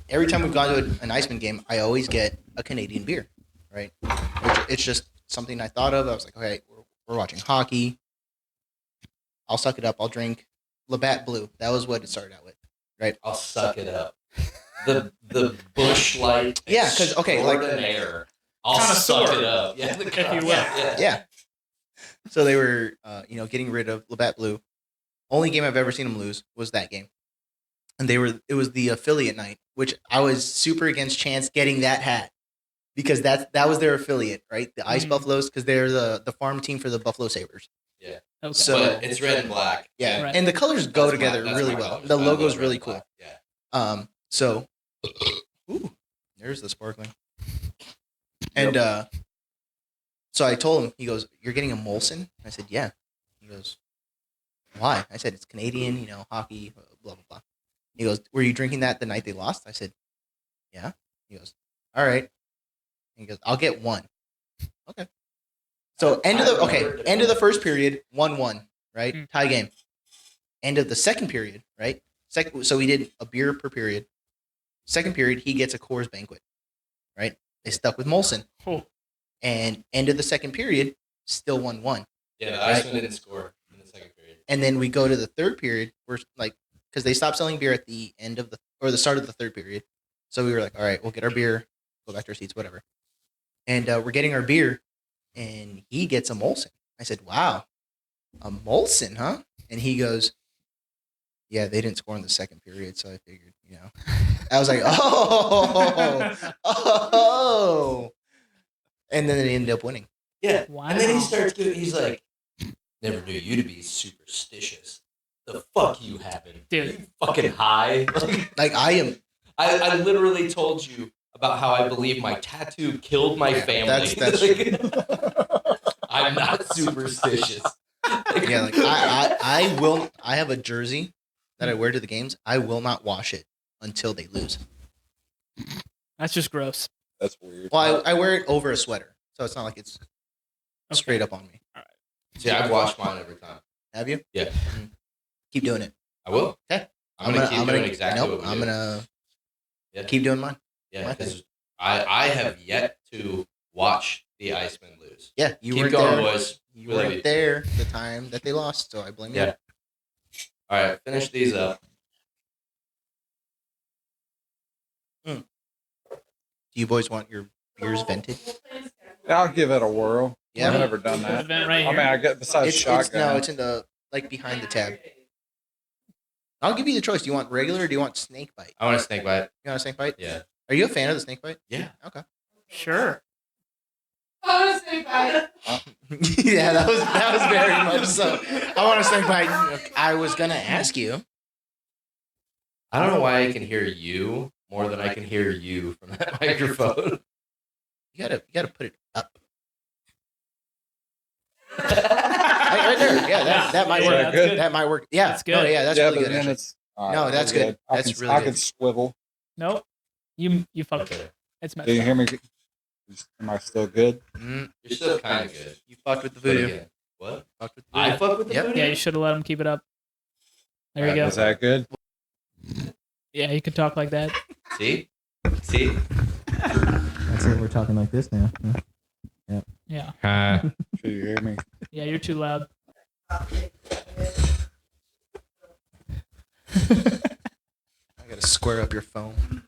S1: Every time we've gone to an Iceman game, I always get a Canadian beer, right? It's just something I thought of. I was like, okay, We're watching hockey. I'll suck it up. I'll drink Labatt Blue. That was what it started out with, right?
S3: I'll suck it up. The Bush Light.
S1: Yeah, 'cause, okay, like-
S3: extraordinaire. I'll
S2: Connoisseur,
S3: suck it up. Yeah,
S2: if you will.
S1: Yeah. So they were, getting rid of Labatt Blue. Only game I've ever seen them lose was that game, and it was the affiliate night, which I was super against Chance getting that hat because that was their affiliate, right? The Ice
S2: Mhm.
S1: Buffaloes, because they're the farm team for the Buffalo Sabres.
S2: Okay.
S1: So-
S3: But it's red and black.
S1: Yeah,
S2: Right.
S1: and the colors go
S3: That's
S1: together
S3: that's
S1: really
S3: my
S1: well.
S3: colors.
S1: The
S3: I love
S1: logo's
S3: red
S1: really
S3: and
S1: cool.
S3: black. Yeah.
S1: So, ooh, there's the sparkling. And so I told him, he goes, "You're getting a Molson?" I said, "Yeah." He goes, "Why?" I said, "It's Canadian, hockey, blah blah blah." He goes, "Were you drinking that the night they lost?" I said, "Yeah." He goes, "All right." He goes, "I'll get one." Okay. So end of the first period, 1-1, right?
S2: Mm.
S1: Tie game. End of the second period, right? So we did a beer per period. Second period, he gets a Coors Banquet, right? They stuck with Molson.
S2: Oh.
S1: And end of the second period, still 1-1.
S3: Yeah, the Iceman didn't score in the second period.
S1: And then we go to the third period. We're like, because they stopped selling beer at the end of the start of the third period. So we were like, all right, we'll get our beer, go back to our seats, whatever. And we're getting our beer, and he gets a Molson. I said, "Wow, a Molson, huh?" And he goes, "Yeah, they didn't score in the second period, so I figured, I was like, oh. And then they ended up winning.
S3: Yeah.
S2: Wow.
S3: And then he starts doing, he's like, "Never knew you to be superstitious. The fuck you having?
S2: Dude.
S3: You fucking high."
S1: Like I am.
S3: I literally told you about how I believe my tattoo killed my
S1: Yeah,
S3: family.
S1: that's
S3: Like, I'm not superstitious.
S1: Yeah, like I will. I have a jersey that I wear to the games. I will not wash it until they lose.
S2: That's just gross.
S4: That's weird.
S1: Well, I wear it over a sweater, so it's not like it's
S2: Okay.
S1: straight up on me.
S3: See, I've washed mine every time.
S1: Have you?
S3: Yeah.
S1: Mm. Keep doing it.
S3: I will.
S1: Okay.
S3: I'm gonna keep doing exactly
S1: nope,
S3: what we
S1: I'm
S3: do.
S1: gonna
S3: Yeah.
S1: keep doing mine.
S3: Yeah,
S1: my
S3: because I have yet to watch the Icemen lose.
S1: Yeah, you
S3: Keep
S1: weren't
S3: going,
S1: there.
S3: boys.
S1: You
S3: We love
S1: weren't
S3: you.
S1: there the time that they lost, so I blame
S3: Yeah.
S1: you.
S3: All right, finish these up.
S1: Do you boys want your beers vented?
S4: I'll give it a whirl.
S1: Yeah.
S4: I've never done that.
S2: Event right
S4: I
S2: here.
S4: mean, I get besides shotgun.
S1: It's in the behind the tab. I'll give you the choice. Do you want regular or do you want snake bite?
S3: I want a snake bite.
S1: You want a snake bite?
S3: Yeah.
S1: Are you a fan of the snake bite?
S3: Yeah.
S1: Okay.
S2: Sure.
S1: Yeah, that was very much so. I want a snake bite. I was gonna ask you.
S3: I don't know why I can hear you more than I can hear you from that microphone.
S1: You gotta put it up. Right there. Yeah, that might
S2: Yeah,
S1: work.
S2: that's good.
S1: That might work. Yeah,
S2: That's good.
S1: Oh, yeah, that's
S4: yeah,
S1: really
S4: but
S1: good.
S4: then
S1: Actually.
S4: it's all right,
S1: No, that's
S4: we're
S1: good.
S4: I
S1: That's
S4: can,
S1: really
S4: I
S1: good.
S4: can swivel.
S2: Nope. You fucked it. It's messed
S4: Can you
S2: up.
S4: hear me? Am I still good?
S1: Mm,
S3: You're still kind of good.
S1: you fucked with the
S3: But
S1: voodoo.
S3: again, what?
S1: Fucked with the
S3: I
S1: voodoo.
S3: fuck with the
S1: Yep.
S3: voodoo?
S2: Yeah, you should have let him keep it up. There you go.
S4: Is that good?
S2: Yeah, you could talk like that.
S3: See? See?
S1: That's it. We're talking like this now.
S2: Yeah.
S4: Can you hear me?
S2: Yeah, you're too loud.
S1: I gotta square up your phone.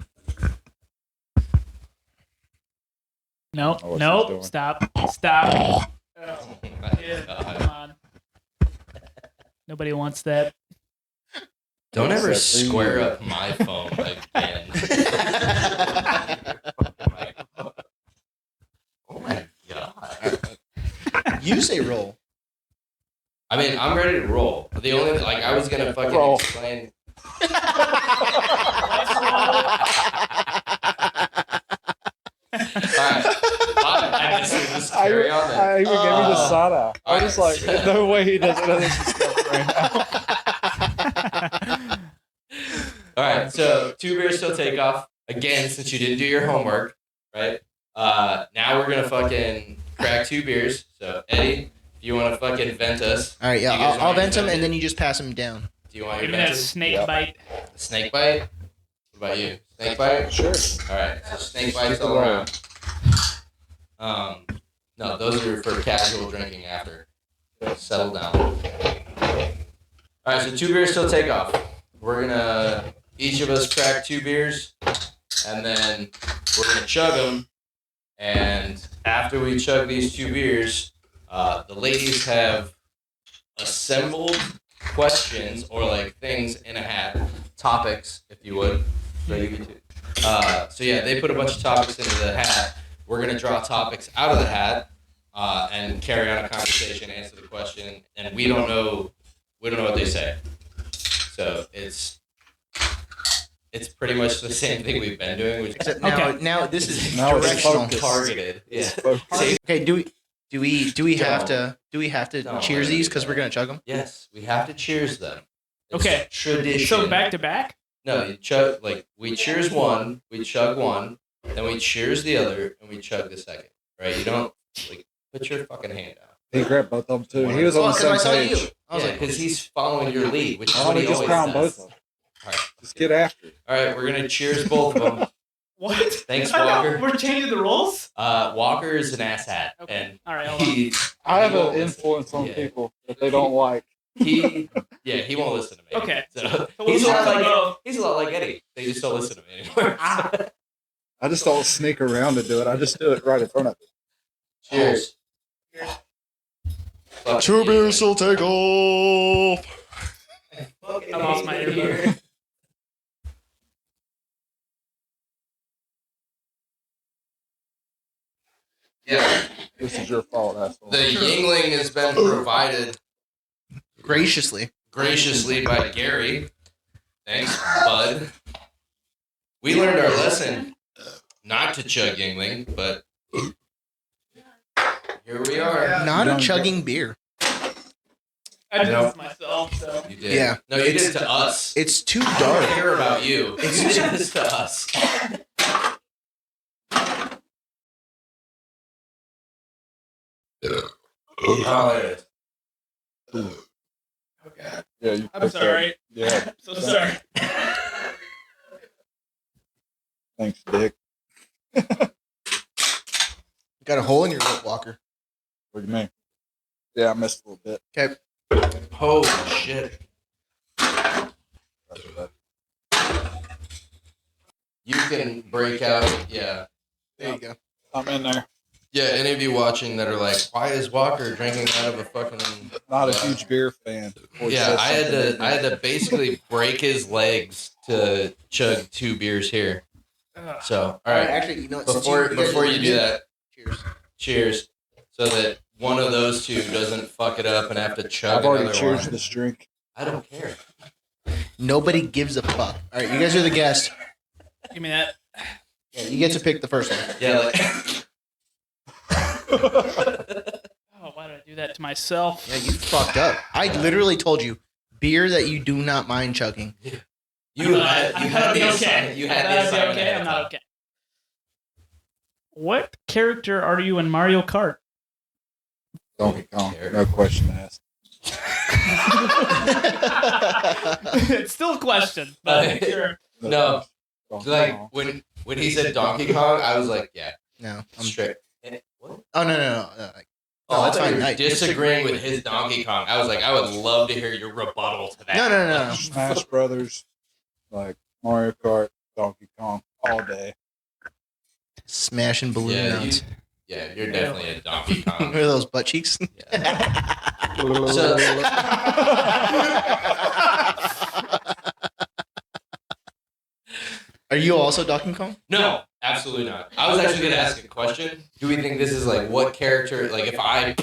S2: No,
S4: Oh, what's
S2: no,
S4: this doing?
S2: stop.
S3: Oh
S2: Yeah,
S3: God.
S2: come on. Nobody wants that.
S3: Don't ever
S4: Except for
S3: square
S4: you.
S3: up my phone again. Oh my god.
S1: You say roll.
S3: I mean, I'm ready to roll. The only I was gonna fucking
S4: Roll.
S3: explain. Alright. Fine. I guess we'll just carry on then.
S4: I even gave you the soda. I was
S3: Alright.
S4: like, no way he doesn't know this is stuff right now.
S3: Alright, so 2 beers till takeoff. Again, since you didn't do your homework, right? Now we're gonna fucking crack 2 beers. So Eddie, if you wanna fucking vent us.
S1: All right, yeah,
S3: You guys
S1: I'll
S3: want
S1: vent
S3: your
S1: them,
S3: vented?
S1: and then you just pass them down.
S3: Do you want
S2: Give
S3: your
S2: me that
S3: vented?
S2: snake
S4: Yeah.
S2: bite.
S3: Snake bite? What about you? Snake bite?
S4: Sure.
S3: Alright, so snake bites
S4: Keep it
S3: all
S4: rolling.
S3: around. No, those are for casual drinking after. Settle down. All right, so 2 beers till takeoff. We're gonna each of us crack 2 beers, and then we're gonna chug them. And after we chug these 2 beers, the ladies have assembled questions or like things in a hat, topics, if you would. So yeah, they put a bunch of topics into the hat. We're gonna draw topics out of the hat and carry on a conversation, answer the question, and we don't know what they say. So it's pretty much the same thing we've been doing, which
S1: Except
S2: Okay.
S1: now this is
S4: Now it's
S1: directional.
S4: focused.
S3: targeted. Yeah.
S1: Okay, do we have to
S3: No,
S1: cheers
S3: I
S1: these
S3: do
S1: because
S3: that.
S1: we're gonna chug them?
S3: Yes, we have to cheers them. It's
S2: Okay.
S3: tradition.
S2: So back to back?
S3: No, you chug like we cheers one, we chug one, then we cheers the other, and we chug the second. Right? You don't like put your fucking hand out.
S4: He grabbed both of them too. He was on the
S1: because I
S4: same
S1: saw
S4: page.
S1: you. I was
S3: Yeah,
S1: like,
S3: because he's following your lead, which is
S4: Why
S3: what
S4: don't
S3: he
S4: we just
S3: always
S4: crown
S3: does.
S4: both of them?
S3: All right.
S4: Just get after it.
S3: All right, we're gonna cheers both of them.
S2: What?
S3: Thanks,
S2: I know,
S3: Walker.
S2: we're changing the rules?
S3: Walker is an asshat,
S2: Okay.
S3: and
S2: All right, hold on.
S3: he
S4: I have
S3: he won't
S4: an
S3: listen.
S4: influence on
S3: Yeah.
S4: people that they don't like.
S3: He won't listen to me.
S2: Okay.
S3: So,
S2: We'll
S3: he's a lot
S2: cheers
S3: like
S2: both.
S3: he's a lot like Eddie. They just don't listen to me anymore.
S4: I just don't sneak around to do it. I just do it right in front of them.
S3: Cheers. Fuck
S1: 2
S3: yeah.
S1: beers till take off.
S2: I lost my earbud.
S3: Yeah,
S4: This is your fault, asshole.
S3: the Yingling has been provided
S1: Graciously.
S3: graciously by Gary. Thanks, bud. We learned our lesson not to chug Yingling, but here we are.
S1: Not a
S4: Young
S1: chugging beer.
S2: I did
S3: No.
S2: this myself, so.
S3: You did.
S1: Yeah.
S3: No, you did it to us.
S1: It's too
S3: I don't
S1: dark.
S3: care about you. You did this to us. Oh, there it is.
S2: Okay.
S4: Yeah, you
S2: I'm
S4: picked that.
S2: sorry.
S4: Yeah,
S2: So sorry.
S4: thanks, Dick.
S1: Got a hole in your lip, Walker.
S4: What do you mean? Yeah, I missed a little bit.
S1: Okay.
S3: Holy shit. You can break out, yeah.
S1: There you go.
S4: I'm in there.
S3: Yeah, any of you watching that are like, why is Walker drinking out of a fucking...
S4: Not a huge beer fan. before he
S3: Yeah,
S4: says
S3: I
S4: something.
S3: had to basically break his legs to chug 2 beers here.
S2: Ugh.
S3: So, all right.
S1: Actually, you know what? since
S3: Before
S1: guys
S3: you do that,
S1: cheers.
S3: cheers, so that one of those two doesn't fuck it up and have to chug
S4: I've already
S3: another
S4: cheered
S3: one.
S4: this drink.
S3: I don't care.
S1: Nobody gives a fuck. All right, you guys are the guest.
S2: Give me that.
S1: Yeah, you get to pick the first one.
S3: Yeah, like
S2: Oh, why did I do that to myself?
S1: Yeah, you fucked up. I literally told you beer that you do not mind chugging.
S3: you
S2: I
S3: had
S2: thought
S3: the
S2: it'd be
S3: assignment.
S2: okay.
S3: You had
S2: I
S3: the
S2: thought it'd be
S3: assignment.
S2: okay.
S3: ahead
S2: I'm
S3: of
S2: not
S3: time.
S2: okay. What character are you in Mario Kart?
S4: Donkey Kong. No question asked.
S2: It's still a question, but sure.
S3: No,
S4: Donkey
S3: like
S4: Kong.
S3: when he said Donkey Kong, I was like, yeah,
S1: No, I'm
S3: straight. What?
S1: Oh no. Like,
S3: Oh,
S1: that's
S3: I thought
S1: fine.
S3: you were
S1: I-
S3: disagreeing with his Donkey Kong. I was like, I would love to hear your rebuttal to that.
S1: No.
S4: Smash Brothers, like Mario Kart, Donkey Kong, all day.
S1: Smashing balloon
S3: Yeah,
S1: mounts.
S3: Yeah, you're definitely a Donkey
S1: What
S3: Kong.
S1: are those butt cheeks?
S3: Yeah.
S4: So,
S1: Are you also Donkey Kong?
S3: No, absolutely not. I was actually going to ask a question. Do we think this is like what character? Like if I,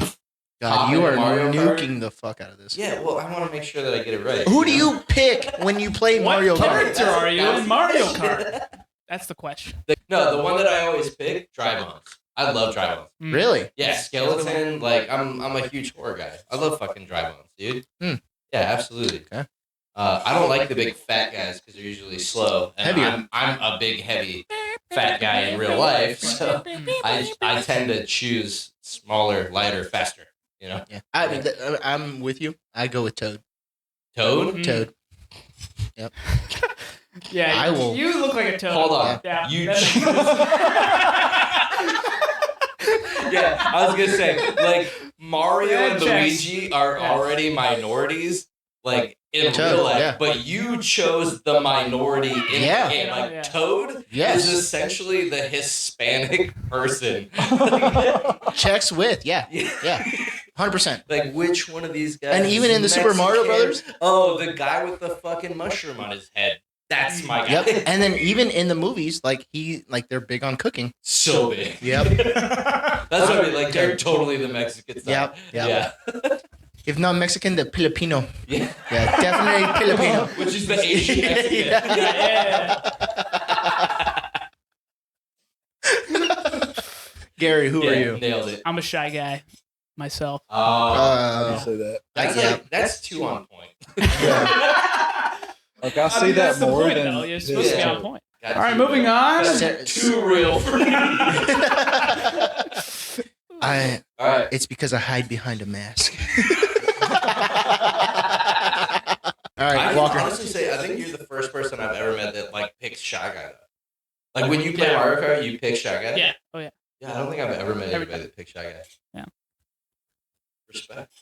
S1: God, you are
S3: Mario Kart?
S1: nuking the fuck out of this.
S3: yeah. Well, I want to make sure that I get it right.
S1: Who do you pick when you play Mario
S2: What
S1: Kart?
S2: character are you in Mario Kart? That's the question.
S3: No, the one that I always pick, Dry-Bones. I love Dry-Bones.
S2: Mm.
S1: Really?
S3: Yeah, skeleton. Like I'm a huge horror guy. I love fucking Dry-Bones, dude.
S1: Hmm.
S3: Yeah, absolutely.
S1: Okay.
S3: I don't like the big fat guys because they're usually slow. And
S1: Heavier.
S3: I'm a big heavy fat guy in real life, so I tend to choose smaller, lighter, faster. You know,
S1: Yeah. I'm with you. I go with Toad.
S3: Toad.
S2: Mm.
S1: Toad.
S2: Yeah,
S1: I will-
S2: You look like a toad.
S3: Hold on.
S2: Yeah.
S3: You
S2: that's-
S3: choose. Yeah, I was gonna say like Mario and
S2: Checks.
S3: Luigi are already minorities, like in
S1: Toad,
S3: real life,
S1: yeah.
S3: but you chose the minority in
S1: Yeah.
S3: the game. Like
S2: Yeah.
S3: Toad
S1: Yes.
S3: is essentially the Hispanic person.
S1: Checks with, yeah. 100%.
S3: Like which one of these guys?
S1: And even in the Super Mario Brothers?
S3: Oh, the guy with the fucking mushroom on his head. That's my guy.
S1: Yep. And then even in the movies, like they're big on cooking.
S3: So big.
S1: Yep.
S3: That's what I mean. Like they're totally the Mexican side.
S1: Yep.
S3: Yeah.
S1: If not Mexican, the Filipino.
S3: Yeah.
S1: Yeah, definitely Filipino.
S3: Which is the Asian Mexican.
S1: Gary, who are
S3: Yeah,
S1: you?
S3: Nailed it.
S2: I'm a shy guy myself.
S4: I say that.
S3: That's 2 on point.
S4: Like I see that
S2: that's the
S4: more
S2: point,
S4: than
S2: though. You're supposed to be
S3: Yeah.
S2: on point.
S3: Got
S2: All right,
S3: you.
S2: moving on.
S3: That's too real for me. All right.
S1: It's because I hide behind a mask. All
S3: I
S1: right,
S3: can
S1: Walker.
S3: honestly say I think you're the first person I've ever met that like picks Shy Guy. Like when you play Mario Kart, you pick Shy Guy.
S2: Yeah. Oh yeah.
S3: Yeah, I don't think I've ever met
S2: Every
S3: anybody that picks Shy Guy.
S2: Yeah.
S3: Respect.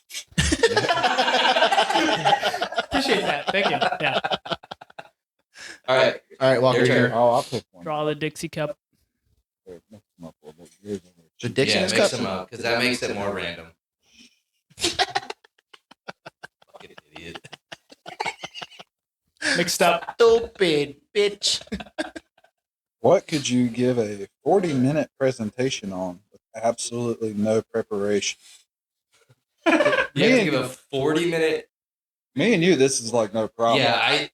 S2: Appreciate that. Thank you. Yeah.
S3: All right.
S1: All right, Walker.
S3: Your turn.
S1: Here.
S4: Oh, I'll pick one.
S2: Draw the Dixie cup.
S4: Mix them up a little bit. Yours over
S1: The
S4: cheap.
S1: Dixon's
S3: Mix
S1: cup.
S3: them up because that makes it more random. Fucking idiot.
S2: Mixed up.
S1: Stupid bitch.
S4: What could you give a 40-minute presentation on with absolutely no preparation?
S3: You have to give a 40-minute.
S4: Me and you, this is like no problem.
S3: Yeah,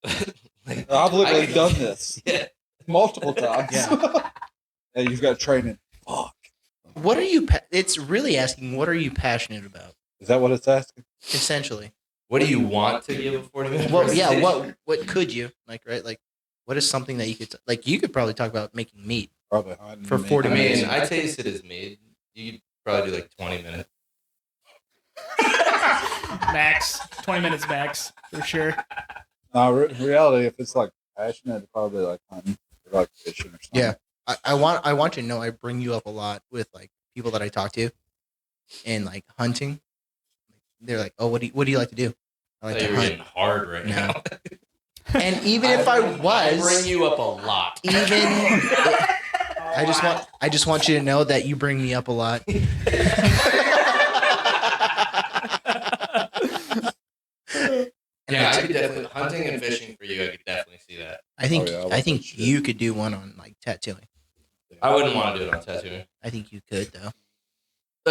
S4: I've literally done this
S3: Yeah.
S4: multiple times.
S1: Yeah.
S4: And you've got training. Fuck.
S1: What are you? It's really asking. What are you passionate about?
S4: Is that what it's asking?
S1: Essentially.
S3: What do you want to give a 40-minute?
S1: Well, yeah.
S3: presentation?
S1: What could you like? Right. Like, what is something that you could like? You could probably talk about making meat.
S4: Probably hunting.
S1: For
S4: me.
S1: 40
S3: I
S1: minutes.
S3: mean, I taste it as mead. You could probably do like 20 minutes.
S2: Max. 20 minutes max for sure.
S4: No, in reality, if it's like passionate, it's probably like hunting or like fishing or something.
S1: Yeah. I want you to know I bring you up a lot with like people that I talk to, and like hunting. They're like, oh, what do you like to do? I like
S3: You're
S1: to hunt.
S3: getting hard right
S1: No.
S3: now.
S1: And even if I
S3: I bring
S1: was,
S3: you up a lot.
S1: I just want you to know that you bring me up a lot. And
S3: Yeah,
S1: I
S3: I could definitely hunting and fishing for you. I could definitely see that.
S1: think
S4: Oh, yeah, I
S1: I
S4: love
S1: think
S4: that shit.
S1: you could do one on like tattooing.
S3: I wouldn't want to do it on tattooing.
S1: I think you could though.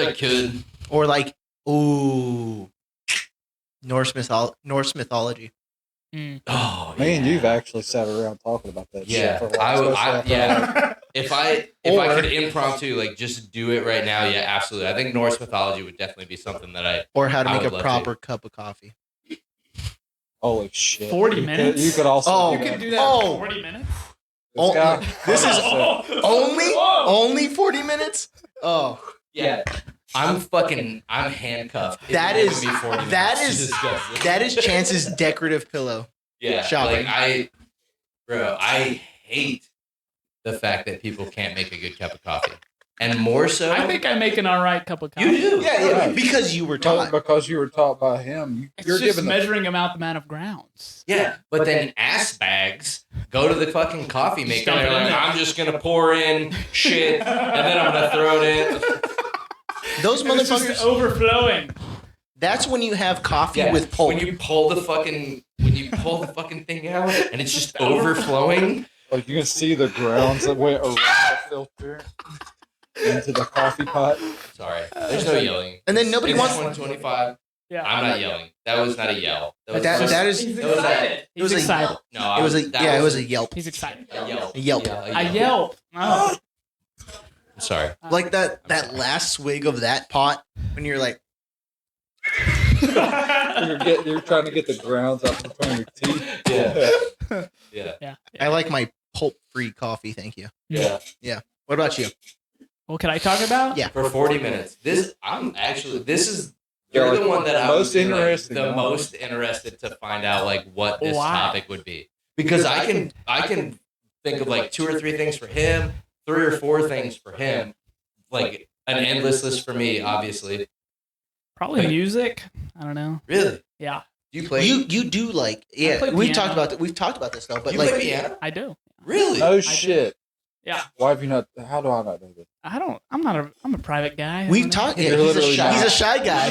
S3: I could.
S1: Or like, ooh, Norse mythology.
S2: Mm.
S3: Oh,
S4: Me and you've actually sat around talking about that
S3: Yeah,
S4: shit for a while. especially after
S3: yeah. If I
S1: Or-
S3: could impromptu like just do it right now, yeah, absolutely. I think Norse mythology would definitely be something that I.
S1: Or how to
S3: I
S1: make
S3: would
S1: a
S3: love
S1: proper cup of coffee.
S4: Holy shit.
S2: 40
S4: You could-
S2: minutes?
S4: You could also
S1: Oh,
S2: You
S4: do
S2: can
S4: that.
S2: do that
S1: Oh.
S2: in 40 minutes?
S4: This guy-
S1: This is only
S2: Whoa.
S1: 40 minutes. Oh,
S3: Yeah, I'm handcuffed. It
S1: That
S3: would
S1: is-
S3: be 40
S1: that
S3: minutes
S1: is-
S3: to discuss this.
S1: that is Chance's decorative pillow.
S3: Yeah,
S1: shopping.
S3: Like I hate the fact that people can't make a good cup of coffee, and more so.
S2: I think I make an all right cup of coffee.
S3: you do.
S4: Yeah.
S1: Because you were taught.
S4: Because you were taught by him.
S2: It's
S4: You're
S2: just
S4: giving the
S2: measuring them out the amount of grounds.
S3: Yeah, but then ass bags go to the fucking coffee maker.
S2: Dump
S3: And
S2: it
S3: they're
S2: in
S3: like,
S2: there.
S3: I'm just gonna pour in shit, and then I'm gonna throw it in.
S1: Those
S2: And it's just
S1: motherfuckers.
S2: overflowing.
S1: That's when you have coffee
S3: Yeah,
S1: with pulp.
S3: when you pull the fucking thing out, and it's just overflowing.
S4: Like you can see the grounds that went around the filter into the coffee pot.
S3: Sorry, there's no yelling.
S1: And then nobody
S3: It's
S1: wants-
S3: 125.
S2: Yeah.
S3: I'm not yelling. That was not a yell. That was
S1: That-
S3: just-
S1: that is-
S2: He's
S3: that was
S2: excited.
S1: it was
S2: He's
S1: a
S2: excited.
S1: yelp.
S3: No, I
S1: It was a
S3: that
S1: it was a
S3: wasn't
S1: yelp.
S2: He's excited.
S3: a yelp.
S1: A yelp.
S3: Yeah,
S2: A yelp. Oh.
S3: I'm sorry.
S1: Like that last swig of that pot when you're like,
S4: You're trying to get the grounds up between your teeth.
S3: Yeah. Yeah.
S2: Yeah.
S1: I like my pulp-free coffee, thank you.
S3: Yeah.
S1: What about you?
S2: What can I talk about?
S1: Yeah.
S3: For 40 minutes. This is
S4: Yeah,
S3: you're
S4: like,
S3: the one that I'm
S4: most
S3: like,
S4: interesting,
S3: the
S4: huh?
S3: most interested to find out like what this
S2: Why?
S3: topic would be. Because I can think of like 2 or 3 things for him, 3 or 4 things for him, like an endless list for me, obviously.
S2: Probably
S3: Like-
S2: music. I don't know.
S3: Really?
S2: Yeah,
S3: Do you play?
S1: You do like
S2: play
S1: we've
S2: piano.
S1: talked about this though, but
S3: you
S1: like
S3: play piano?
S2: I do.
S3: Really?
S4: No
S2: do.
S4: shit.
S2: Yeah,
S4: Why have you not? How do I not know this?
S2: I don't. I'm a private guy. I
S1: we've
S2: don't know.
S1: talked.
S4: You're
S1: Yeah, he's
S4: literally not.
S1: a shy guy.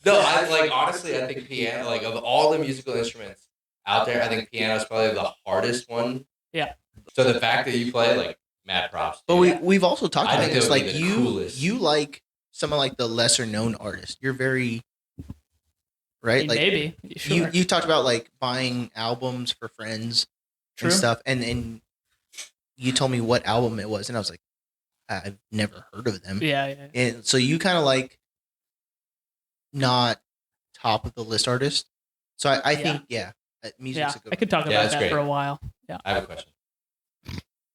S3: No, I like honestly. I think piano, like of all the musical instruments out there, I think piano is probably the hardest one.
S2: Yeah.
S3: So the fact that you play, like, mad props.
S1: But
S3: dude.
S1: we've also talked
S3: I
S1: about
S3: think
S1: this.
S3: that would
S1: Like
S3: be the coolest.
S1: you like some of like the lesser known artists. You're very right. Like
S2: Maybe. Sure.
S1: you talked about like buying albums for friends
S2: True.
S1: and stuff, and you told me what album it was, and I was like, I've never heard of them.
S2: Yeah.
S1: And so you kind of like not top of the list artist. So I think music's a good
S2: I could talk
S3: Yeah,
S2: about
S3: that's
S2: that
S3: great.
S2: for a while. Yeah.
S3: I have a question.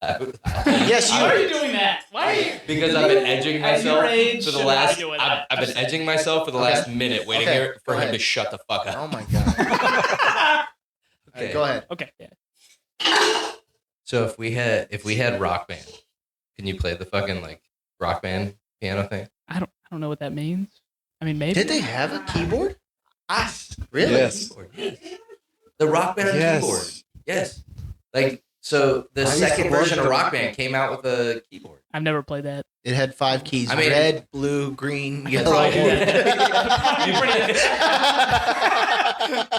S1: Yes, you
S2: Why are
S1: are.
S2: you doing that? Why? Are you,
S3: Because I've been edging
S2: At your
S3: myself
S2: age,
S3: for the
S2: should I
S3: last.
S2: do it?
S3: I've been edging myself for the
S1: Okay.
S3: last minute, waiting
S1: Okay,
S3: here for
S1: go
S3: him
S1: ahead.
S3: to shut the fuck up.
S1: Oh my god.
S3: Okay.
S1: Go ahead.
S2: Okay. Yeah.
S3: So if we had Rock Band, can you play the fucking like Rock Band piano thing?
S2: I don't know what that means. I mean, maybe.
S1: Did they have a keyboard? Really?
S4: Yes.
S3: Yes. The Rock Band keyboard.
S4: Yes.
S3: Yes. Like so, the second version of Rock Band came out with a keyboard.
S2: I've never played that.
S1: It had 5 keys:
S3: I mean-
S1: red, blue, green,
S2: could
S1: yellow.
S2: probably do
S3: that.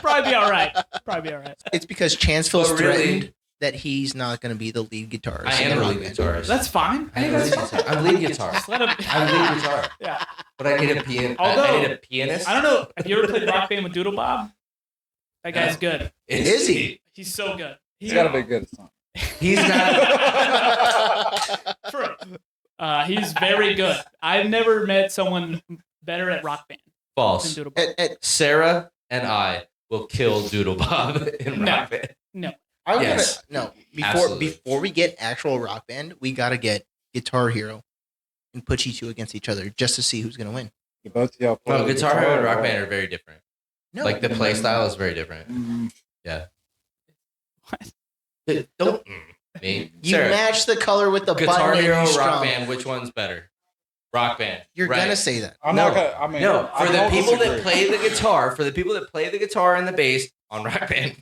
S2: Probably be all right.
S1: It's because Chance feels
S3: But really-
S1: threatened that he's not going to be the lead guitarist.
S3: I
S1: in
S3: am the
S1: Rock
S3: lead
S1: Band.
S3: guitarist.
S2: That's fine.
S3: I am lead guitar. I'm lead guitar.
S2: Just let him.
S3: I'm lead guitar.
S2: Yeah.
S3: But I need a pian. I
S2: Although-
S3: need a pianist.
S2: I don't know. Have you ever played Rock Band with Doodle Bob? That guy's good.
S1: Is he?
S2: He's so good.
S4: He's got to be good at something.
S3: He's not.
S2: True. He's very good. I've never met someone better at Rock Band than
S3: False.
S2: Doodle Bob.
S3: Sarah and I will kill Doodle Bob in
S2: No.
S3: Rock Band.
S2: No.
S3: Yes. Absolutely.
S1: Before we get actual Rock Band, we got to get Guitar Hero and put you two against each other just to see who's going to win.
S4: You both y'all play
S3: No,
S4: the
S3: Guitar Hero and Rock
S4: right?
S3: Band are very different.
S1: No,
S3: Like the play style is very different. Yeah.
S2: What?
S3: Don't me.
S1: you
S3: Sarah,
S1: match the color with the
S3: Guitar
S1: button
S3: Hero,
S1: and you
S3: Rock
S1: strum.
S3: Band. Which one's better? Rock Band.
S1: You're
S3: Right.
S1: gonna say that.
S4: I'm
S3: No.
S4: not gonna. I mean,
S3: No,
S4: I
S3: for the
S4: don't
S3: people that
S4: disagree.
S3: play the guitar, and the bass on Rock Band.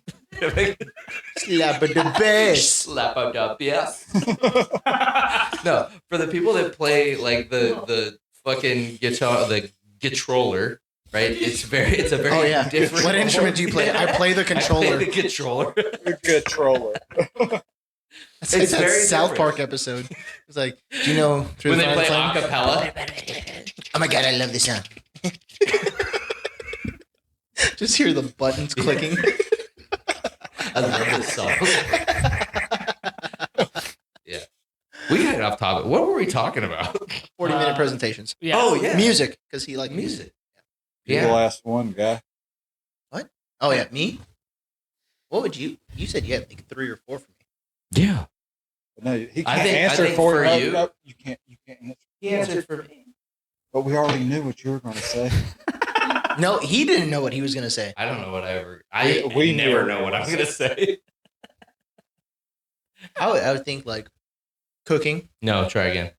S1: Slap at the bass.
S3: Slap up the bass. No, for the people that play like the fucking guitar, the guitroller, right? It's a very
S1: Oh yeah.
S3: different.
S1: What instrument do you play? I play the
S3: I
S1: controller.
S3: play the controller.
S4: You're a good troller.
S1: It's like
S3: It's
S1: that
S3: very
S1: South
S3: different.
S1: Park episode. It's like, do you know Through
S3: When
S1: the
S3: they play
S1: Fire and Flame?
S3: acapella.
S1: Oh my god, I love this song. Just hear the buttons clicking.
S3: I love this song. Yeah. We got off topic. What were we talking about?
S1: 40-minute presentations.
S2: Yeah.
S3: Oh yeah.
S1: Music, because he liked
S3: Music.
S4: You're the
S3: Yeah.
S4: last one, guy.
S1: Oh yeah, me? What would you said you had like 3 or 4 for me.
S3: Yeah.
S4: But no, he
S3: I
S4: can't
S3: think-
S4: answer
S3: I think
S4: for
S3: for
S4: no,
S3: you-
S4: no, you can't. You can't answer.
S3: He answered for me.
S4: But we already knew what you were going to say.
S1: No, he didn't know what he was gonna say.
S3: I don't know what I ever. I
S4: We
S3: never
S4: knew
S3: know what
S4: what
S3: I'm gonna say.
S1: I would think like cooking.
S3: No, try again.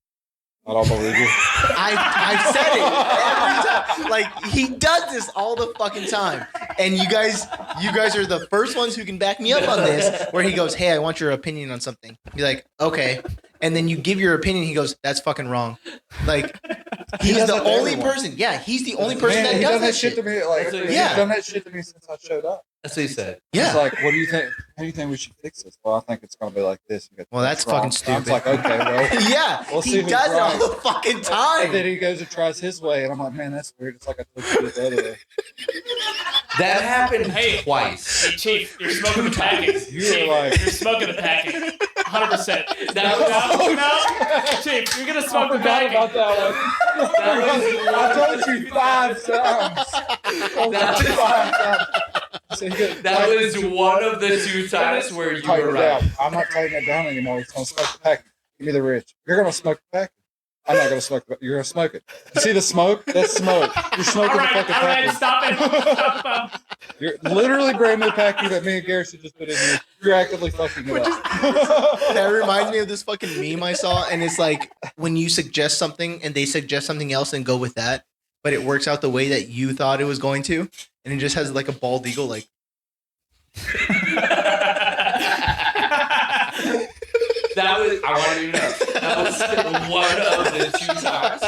S4: I don't believe you.
S1: I've said it every time. Like he does this all the fucking time. And you guys are the first ones who can back me up on this, where he goes, "Hey, I want your opinion on something." Be like, "Okay." And then you give your opinion, he goes, "That's fucking wrong." Like he's
S4: does
S1: the
S4: that to
S1: only
S4: everyone.
S1: person. Yeah, he's the only person
S4: Man,
S1: that
S4: he
S1: does
S4: done
S1: that shit.
S4: to me. Like,
S3: That's what-
S4: he's
S1: Yeah.
S4: done that shit to me since I showed up.
S3: That's what he said.
S1: Yeah.
S4: It's like, what do you think? How do you think we should fix this? Well, I think it's going to be like this. You go,
S1: Well, that's
S4: wrong.
S1: fucking
S4: I was
S1: stupid.
S4: like, okay, well.
S1: Yeah,
S4: We'll see
S1: he
S4: who's
S1: does it all
S4: right.
S1: the fucking
S4: And then
S1: time.
S4: he goes and tries his way, and I'm like, man, that's weird. It's like I took you the other way.
S3: That happened
S2: Hey.
S3: twice.
S2: Hey, Chief, you're smoking the packing.
S4: You were
S2: Chief,
S4: like-
S2: you're smoking the packing. 100%.
S3: That was-
S2: No, Chief, you're gonna smoke the
S4: forgot
S2: packing.
S4: about that one. I told you 5 times. I told you 5 times. So he goes,
S3: That
S4: like,
S3: was one of the 2 times where you
S4: tighten
S3: were
S4: it
S3: right.
S4: down. I'm not tightening it down anymore. He's going to smoke the pack. Give me the rich. You're going to smoke the pack. I'm not going to smoke it. You're going to smoke it. You see the smoke? That's smoke. You're smoking
S2: All
S4: the fucking
S2: right,
S4: pack.
S2: stop it. Stop.
S4: You're literally brand new packy that me and Garrison just put in here. You're actively fucking it
S1: Which
S4: up.
S1: That reminds me of this fucking meme I saw, and it's like when you suggest something and they suggest something else and go with that, but it works out the way that you thought it was going to, and it just has like a bald eagle, like.
S3: That was, I want you to know, that was one of the 2 times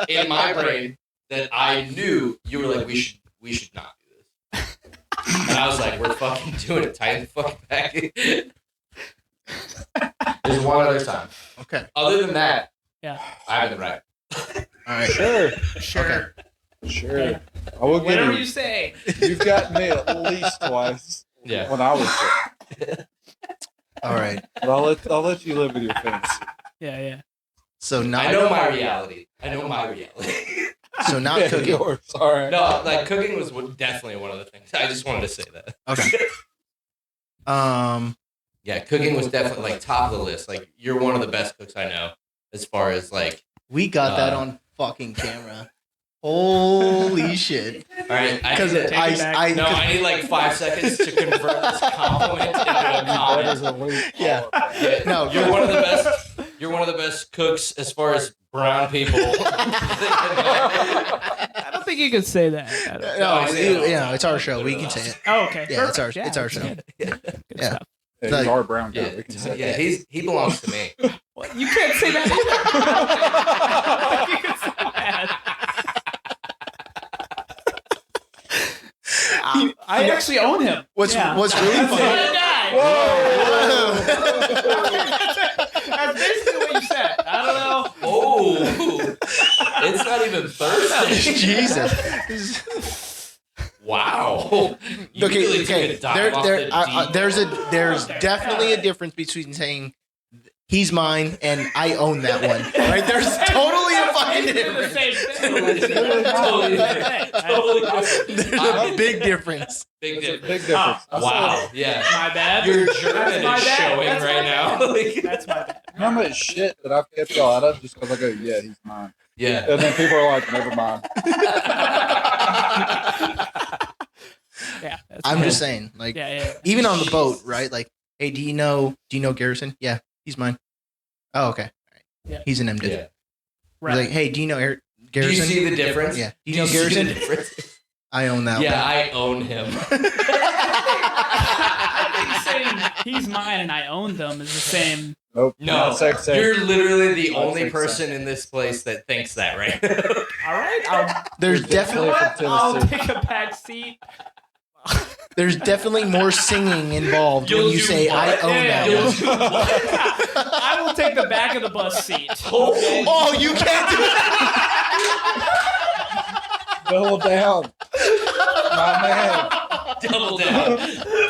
S3: in my brain that I knew you were like, we should not do this. And I was like, we're fucking doing it. Tighten the fucking back. There's one other time.
S1: Okay.
S3: Other than that,
S2: Yeah.
S3: I have been right.
S1: All right.
S4: Sure.
S2: Sure.
S4: Sure.
S2: Okay.
S4: I will give
S2: Whatever
S4: you.
S2: you say.
S4: You've got me at least twice
S3: Yeah.
S4: when I was there.
S1: All right.
S4: But I'll let you live with your fantasy.
S2: Yeah.
S1: So not
S3: I know my reality.
S1: so not
S4: Yeah,
S1: cooking.
S4: yours. All right.
S3: No, like cooking was definitely one of the things. I just wanted to say that.
S1: Okay.
S3: Yeah, cooking was definitely like top of the list. Like you're one of the best cooks I know as far as like.
S1: We got that on fucking camera. Holy shit!
S3: All right,
S1: Because
S2: it back.
S1: I
S3: I need like 5 seconds to convert this compliment into a
S4: That
S3: comment.
S4: is a leap.
S1: Yeah.
S3: Yeah,
S1: No,
S3: you're one of the best. You're one of the best cooks as far as brown people.
S2: I don't think you could say that.
S1: It's our show. We can say it.
S2: Oh, okay.
S1: Yeah,
S2: Perfect.
S1: it's our show.
S2: Good
S1: Yeah.
S2: stuff.
S4: Yeah,
S1: Like-
S4: he's our brown guy.
S3: Yeah,
S4: We can say
S3: yeah, he belongs to me.
S2: Well, you can't say that either. You can say that. I actually own him.
S1: What's really
S2: That's the
S1: funny?
S2: other guy.
S1: Whoa!
S2: That's basically what you said. I don't know.
S3: Oh, it's not even Thursday.
S1: Jesus.
S3: Wow. You
S1: Okay,
S3: really took
S1: okay.
S3: a dive off the deep.
S1: There's definitely a difference between saying he's mine and I own that one. Right? There's totally a fucking
S2: Basically the
S1: difference.
S2: same thing.
S3: Totally
S2: Totally
S3: different.
S1: There's a big difference.
S3: Big difference.
S4: Big difference.
S3: Wow. Yeah.
S2: My bad.
S3: Your
S2: That's
S3: German
S2: my
S3: is
S2: bad.
S3: showing
S2: That's
S3: right
S2: my
S3: now.
S2: bad.
S3: Like-
S2: That's my bad.
S4: How much shit that I've kept y'all out of just because I go, yeah, he's mine.
S3: Yeah.
S4: And then people are like, never mind.
S2: Yeah. That's
S1: I'm
S2: my
S1: just
S2: bad.
S1: saying, like,
S2: Yeah.
S1: even on the boat, right? Like, hey, do you know Garrison? Yeah, he's mine. Oh, okay. All right.
S2: Yeah.
S1: He's an MD.
S3: Yeah.
S2: Right.
S1: Like, hey, do you know
S3: Do you
S1: Garrison?
S3: see the difference?
S1: Yeah. Do you
S3: Do
S1: know
S3: see the
S1: Garrison?
S3: difference?
S1: I own that
S3: Yeah, I own him.
S2: I think saying he's mine and I own them is the same.
S4: Nope.
S3: No,
S4: Not sex.
S3: you're literally the
S4: Not
S3: only
S4: sex.
S3: person in this place that thinks that, right?
S2: All right. I'll,
S1: There's
S4: You're
S1: definitely
S4: from
S2: I'll
S4: Tennessee.
S2: take a back seat.
S1: more singing involved when
S3: You'll
S1: you
S3: do
S1: say I
S3: what?
S1: own
S2: Yeah,
S1: that
S2: you'll
S1: one.
S2: do I will take the back of the bus seat.
S1: Oh, you can't do that.
S4: Double down. My man.
S3: Double down.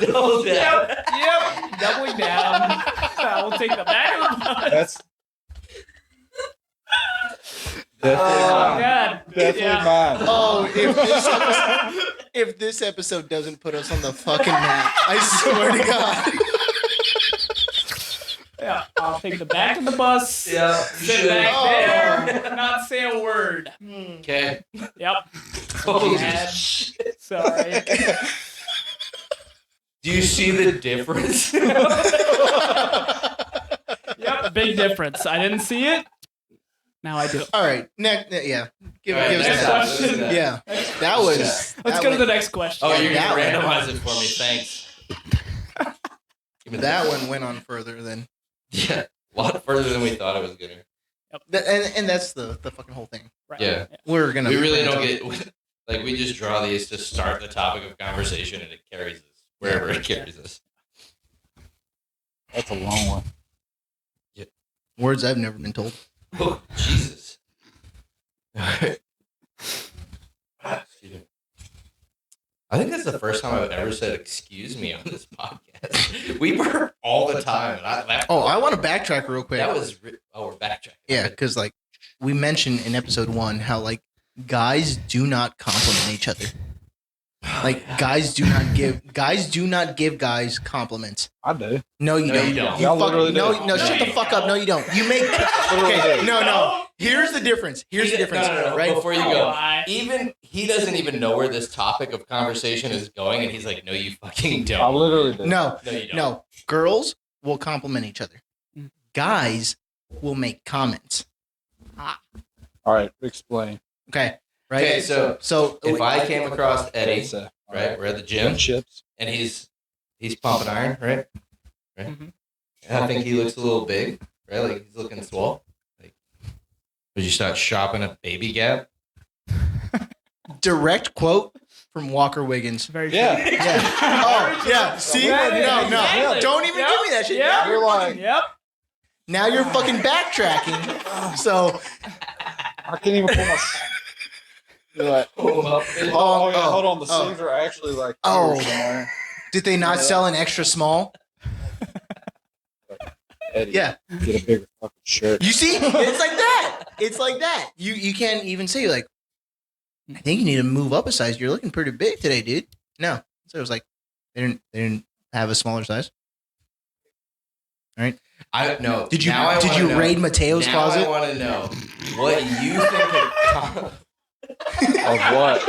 S3: Double down.
S2: Yep. Doubling down. I will take the back of the bus.
S4: That's definitely
S2: Oh,
S4: mine.
S2: God.
S4: Definitely
S2: Yeah.
S4: mine.
S1: Oh, if this episode doesn't put us on the fucking map, I swear to God.
S2: Yeah. I'll take the back of the bus.
S3: Yeah.
S2: Sit back there. Not say a word.
S3: Okay.
S2: Yep.
S3: Holy
S2: Bad.
S3: shit.
S2: Sorry.
S3: Do you see the difference?
S2: Yep. Big difference. I didn't see it. Now I do.
S1: All right, next, yeah, give
S3: All right,
S1: us
S3: next
S1: that.
S2: question.
S1: Yeah, that was.
S2: Let's
S1: that
S2: go to
S1: went-
S2: the next question.
S3: Oh, you're
S1: That
S3: gonna
S1: one.
S3: randomize it for me. Thanks. Give me
S1: That one went on further than,
S3: Yeah, a lot further than we thought it was gonna.
S1: and that's the fucking whole thing.
S2: Right.
S3: Yeah.
S1: We're gonna.
S3: We really don't get like we just draw these to start the topic of conversation, and it carries us wherever it carries us.
S4: That's a long one.
S1: words I've never been told.
S3: Oh, Jesus. All right. Excuse me. I think that's the first time I've ever said "excuse me" on this podcast. We burp all the time, and
S1: I want to backtrack real quick.
S3: that was we're backtracking.
S1: Yeah, because like we mentioned in episode 1 how like guys do not compliment each other. Like guys do not give guys compliments.
S4: I do.
S1: No, you
S3: No,
S1: don't.
S3: you don't.
S4: Y'all
S1: fuck-
S4: literally
S1: no,
S4: do.
S1: no, shut the fuck up. No, you don't. You make okay. No. Here's the difference. Here's the difference.
S3: No.
S1: Right?
S3: Before you
S2: Oh,
S3: go,
S2: why?
S3: even he doesn't even know where this topic of conversation is going, and he's like, "No, you fucking don't."
S4: I literally do.
S1: No,
S3: No, you don't.
S1: no. Girls will compliment each other.
S2: Mm.
S1: Guys will make comments.
S4: All right, explain.
S1: Okay. Right.
S3: Okay, so if I came across Eddie,
S4: So,
S3: right, we're at the gym,
S4: chips.
S3: and he's pumping iron, right?
S2: Mhm.
S3: And I think he looks a little big, right? Like he's looking swole. Like, would you start shopping at Baby Gap?
S1: direct quote from Walker Wiggins.
S2: Very
S4: Yeah.
S2: true.
S1: Yeah. Oh, yeah. See?
S2: Right,
S1: No.
S2: exactly.
S1: Don't even
S2: Yep.
S1: give me that shit.
S2: Yep.
S4: You're like,
S2: Yep.
S1: Now you're fucking backtracking. So,
S4: I can't even pull my. You're like,
S3: Oh,
S4: yeah,
S1: oh,
S4: hold on. The
S1: oh.
S4: sleeves are actually like
S1: Oh.
S4: here somewhere.
S1: did they not sell an extra small?
S4: Eddie,
S1: Yeah.
S4: get a bigger fucking shirt.
S1: You see? It's like that. It's like that. You can't even say like, I think you need to move up a size. You're looking pretty big today, dude. No. So it was like they didn't have a smaller size.
S3: I no.
S1: Did you
S3: now I
S1: did
S3: wanna
S1: you
S3: know-
S1: raid Mateo's
S3: now
S1: closet?
S3: I want to know what you think
S4: Of what?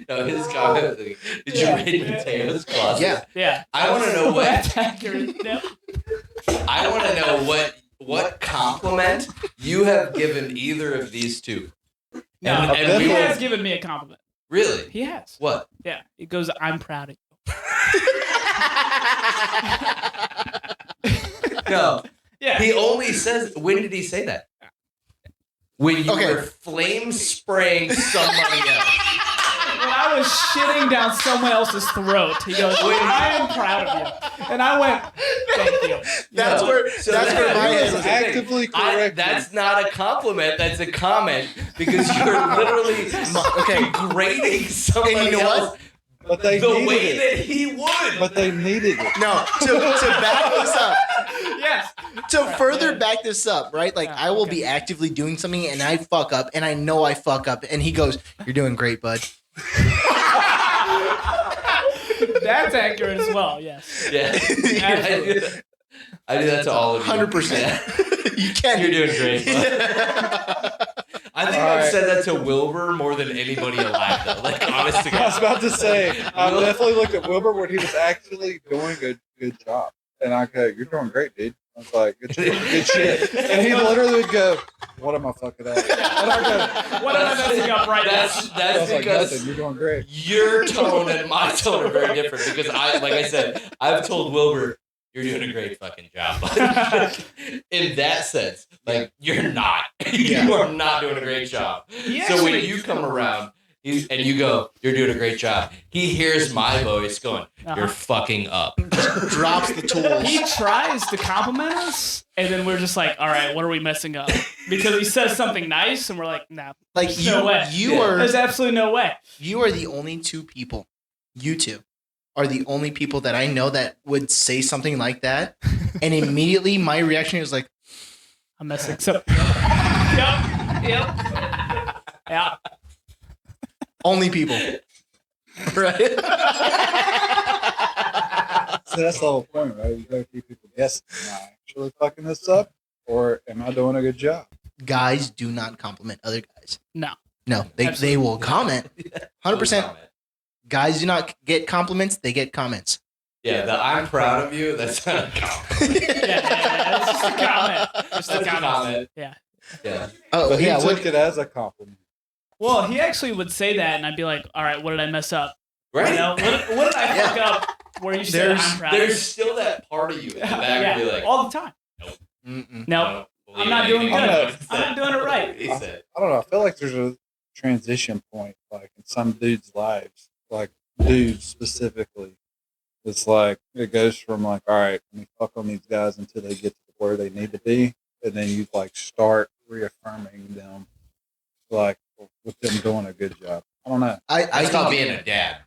S3: No, his comment. Did you raid Mateo's closet?
S1: Yeah.
S2: Yeah.
S3: I want to know what.
S2: That's accurate. Yep.
S3: I want to know what compliment you have given either of these two.
S2: No,
S3: And
S2: he
S3: we will-
S2: has given me a compliment.
S3: Really?
S2: He has.
S3: What?
S2: Yeah. He goes, "I'm proud of you."
S3: No.
S2: Yeah.
S3: He only says. When did he say that? When you
S1: Okay.
S3: were flame spraying somebody else.
S2: When I was shitting down someone else's throat, he goes, "I am proud of you," and I went, "Thank you."
S1: That's
S3: No.
S1: where
S3: So
S1: that's where
S3: that-
S1: my
S3: here's
S1: head
S3: the
S1: was.
S3: thing.
S4: Actively correct.
S3: That's not a compliment. That's a comment because you're literally
S1: Okay.
S3: grading somebody
S1: And you know
S3: else
S1: what?
S4: But they
S3: the
S4: needed
S3: way
S4: it.
S3: that he would.
S4: But they needed it.
S1: No, to back this up,
S2: Yes.
S1: to further back this up, right? Like
S2: Yeah,
S1: I will
S2: okay.
S1: be actively doing something and I fuck up and I know I fuck up and he goes, "You're doing great, bud."
S2: That's accurate as well. Yes.
S3: Yeah. I do that to all of you.
S1: 100%. You can.
S3: You're doing great. Bud. I think
S4: All
S3: I've
S4: right.
S3: said that to Wilbur more than anybody alive, though. Like, honest to
S4: I was
S3: God.
S4: about to say, I definitely looked at Wilbur when he was actually doing a good job. And I go, "You're doing great, dude." I was like, "Good shit." Good shit. And he literally would go, "What am I fucking at?" And I go,
S2: What am I messing up right now?
S4: I
S3: That's
S4: was like,
S3: because
S4: "Nothing. You're doing great."
S3: your tone and my tone are very different. Because like I said, I've told Wilbur, "You're doing a great fucking job." In that sense, like you're not.
S1: Yeah.
S3: You are not doing a great job.
S2: He
S3: So when
S2: actually-
S3: you come around and you go, "You're doing a great job," he hears my voice going, "You're fucking up."
S1: Drops the tools.
S2: He tries to compliment us, and then we're just like, "All right, what are we messing up?" Because he says something nice, and we're like, "No,
S1: Like
S2: there's no way.
S1: you
S3: Yeah.
S1: are
S2: There's absolutely no way."
S1: you are the only two people. You two are the only people that I know that would say something like that, and immediately my reaction is like,
S2: I'm messing up. Yep. Yeah.
S1: only people, right?
S4: So that's the whole point, right? You gotta keep people guessing. Am I actually fucking this up? Or am I doing a good job?
S1: Guys do not compliment other guys.
S2: No.
S1: No, they
S2: Absolutely.
S1: will comment. 100%. Guys do not get compliments; they get comments.
S3: Yeah, the "I'm proud of you." That's not a compliment.
S2: Yeah. It's just a comment. Just a
S3: That's a
S2: comment.
S3: comment.
S2: Yeah.
S3: Yeah.
S1: Oh
S4: But he
S1: yeah,
S4: took
S1: what,
S4: it as a compliment.
S2: Well, he actually would say that, and I'd be like, "All right, what did I mess up?
S3: Right.
S2: You know, what did I fuck up?" Where you said, "I'm proud."
S3: There's still that part of you in the back
S2: yeah,
S3: where you're like,
S2: all the time.
S1: Mm-mm.
S2: No,
S3: believe
S2: I'm not doing
S3: anything
S2: good.
S3: he said.
S2: I'm not doing it right.
S3: He said.
S4: I don't know. I feel like there's a transition point, like in some dudes' lives, like dudes specifically. It's like it goes from like, all right, let me fuck on these guys until they get to where they need to be, and then you like start reaffirming them, like with them doing a good job. I don't know.
S1: I
S3: It's called
S1: think
S3: being a dad.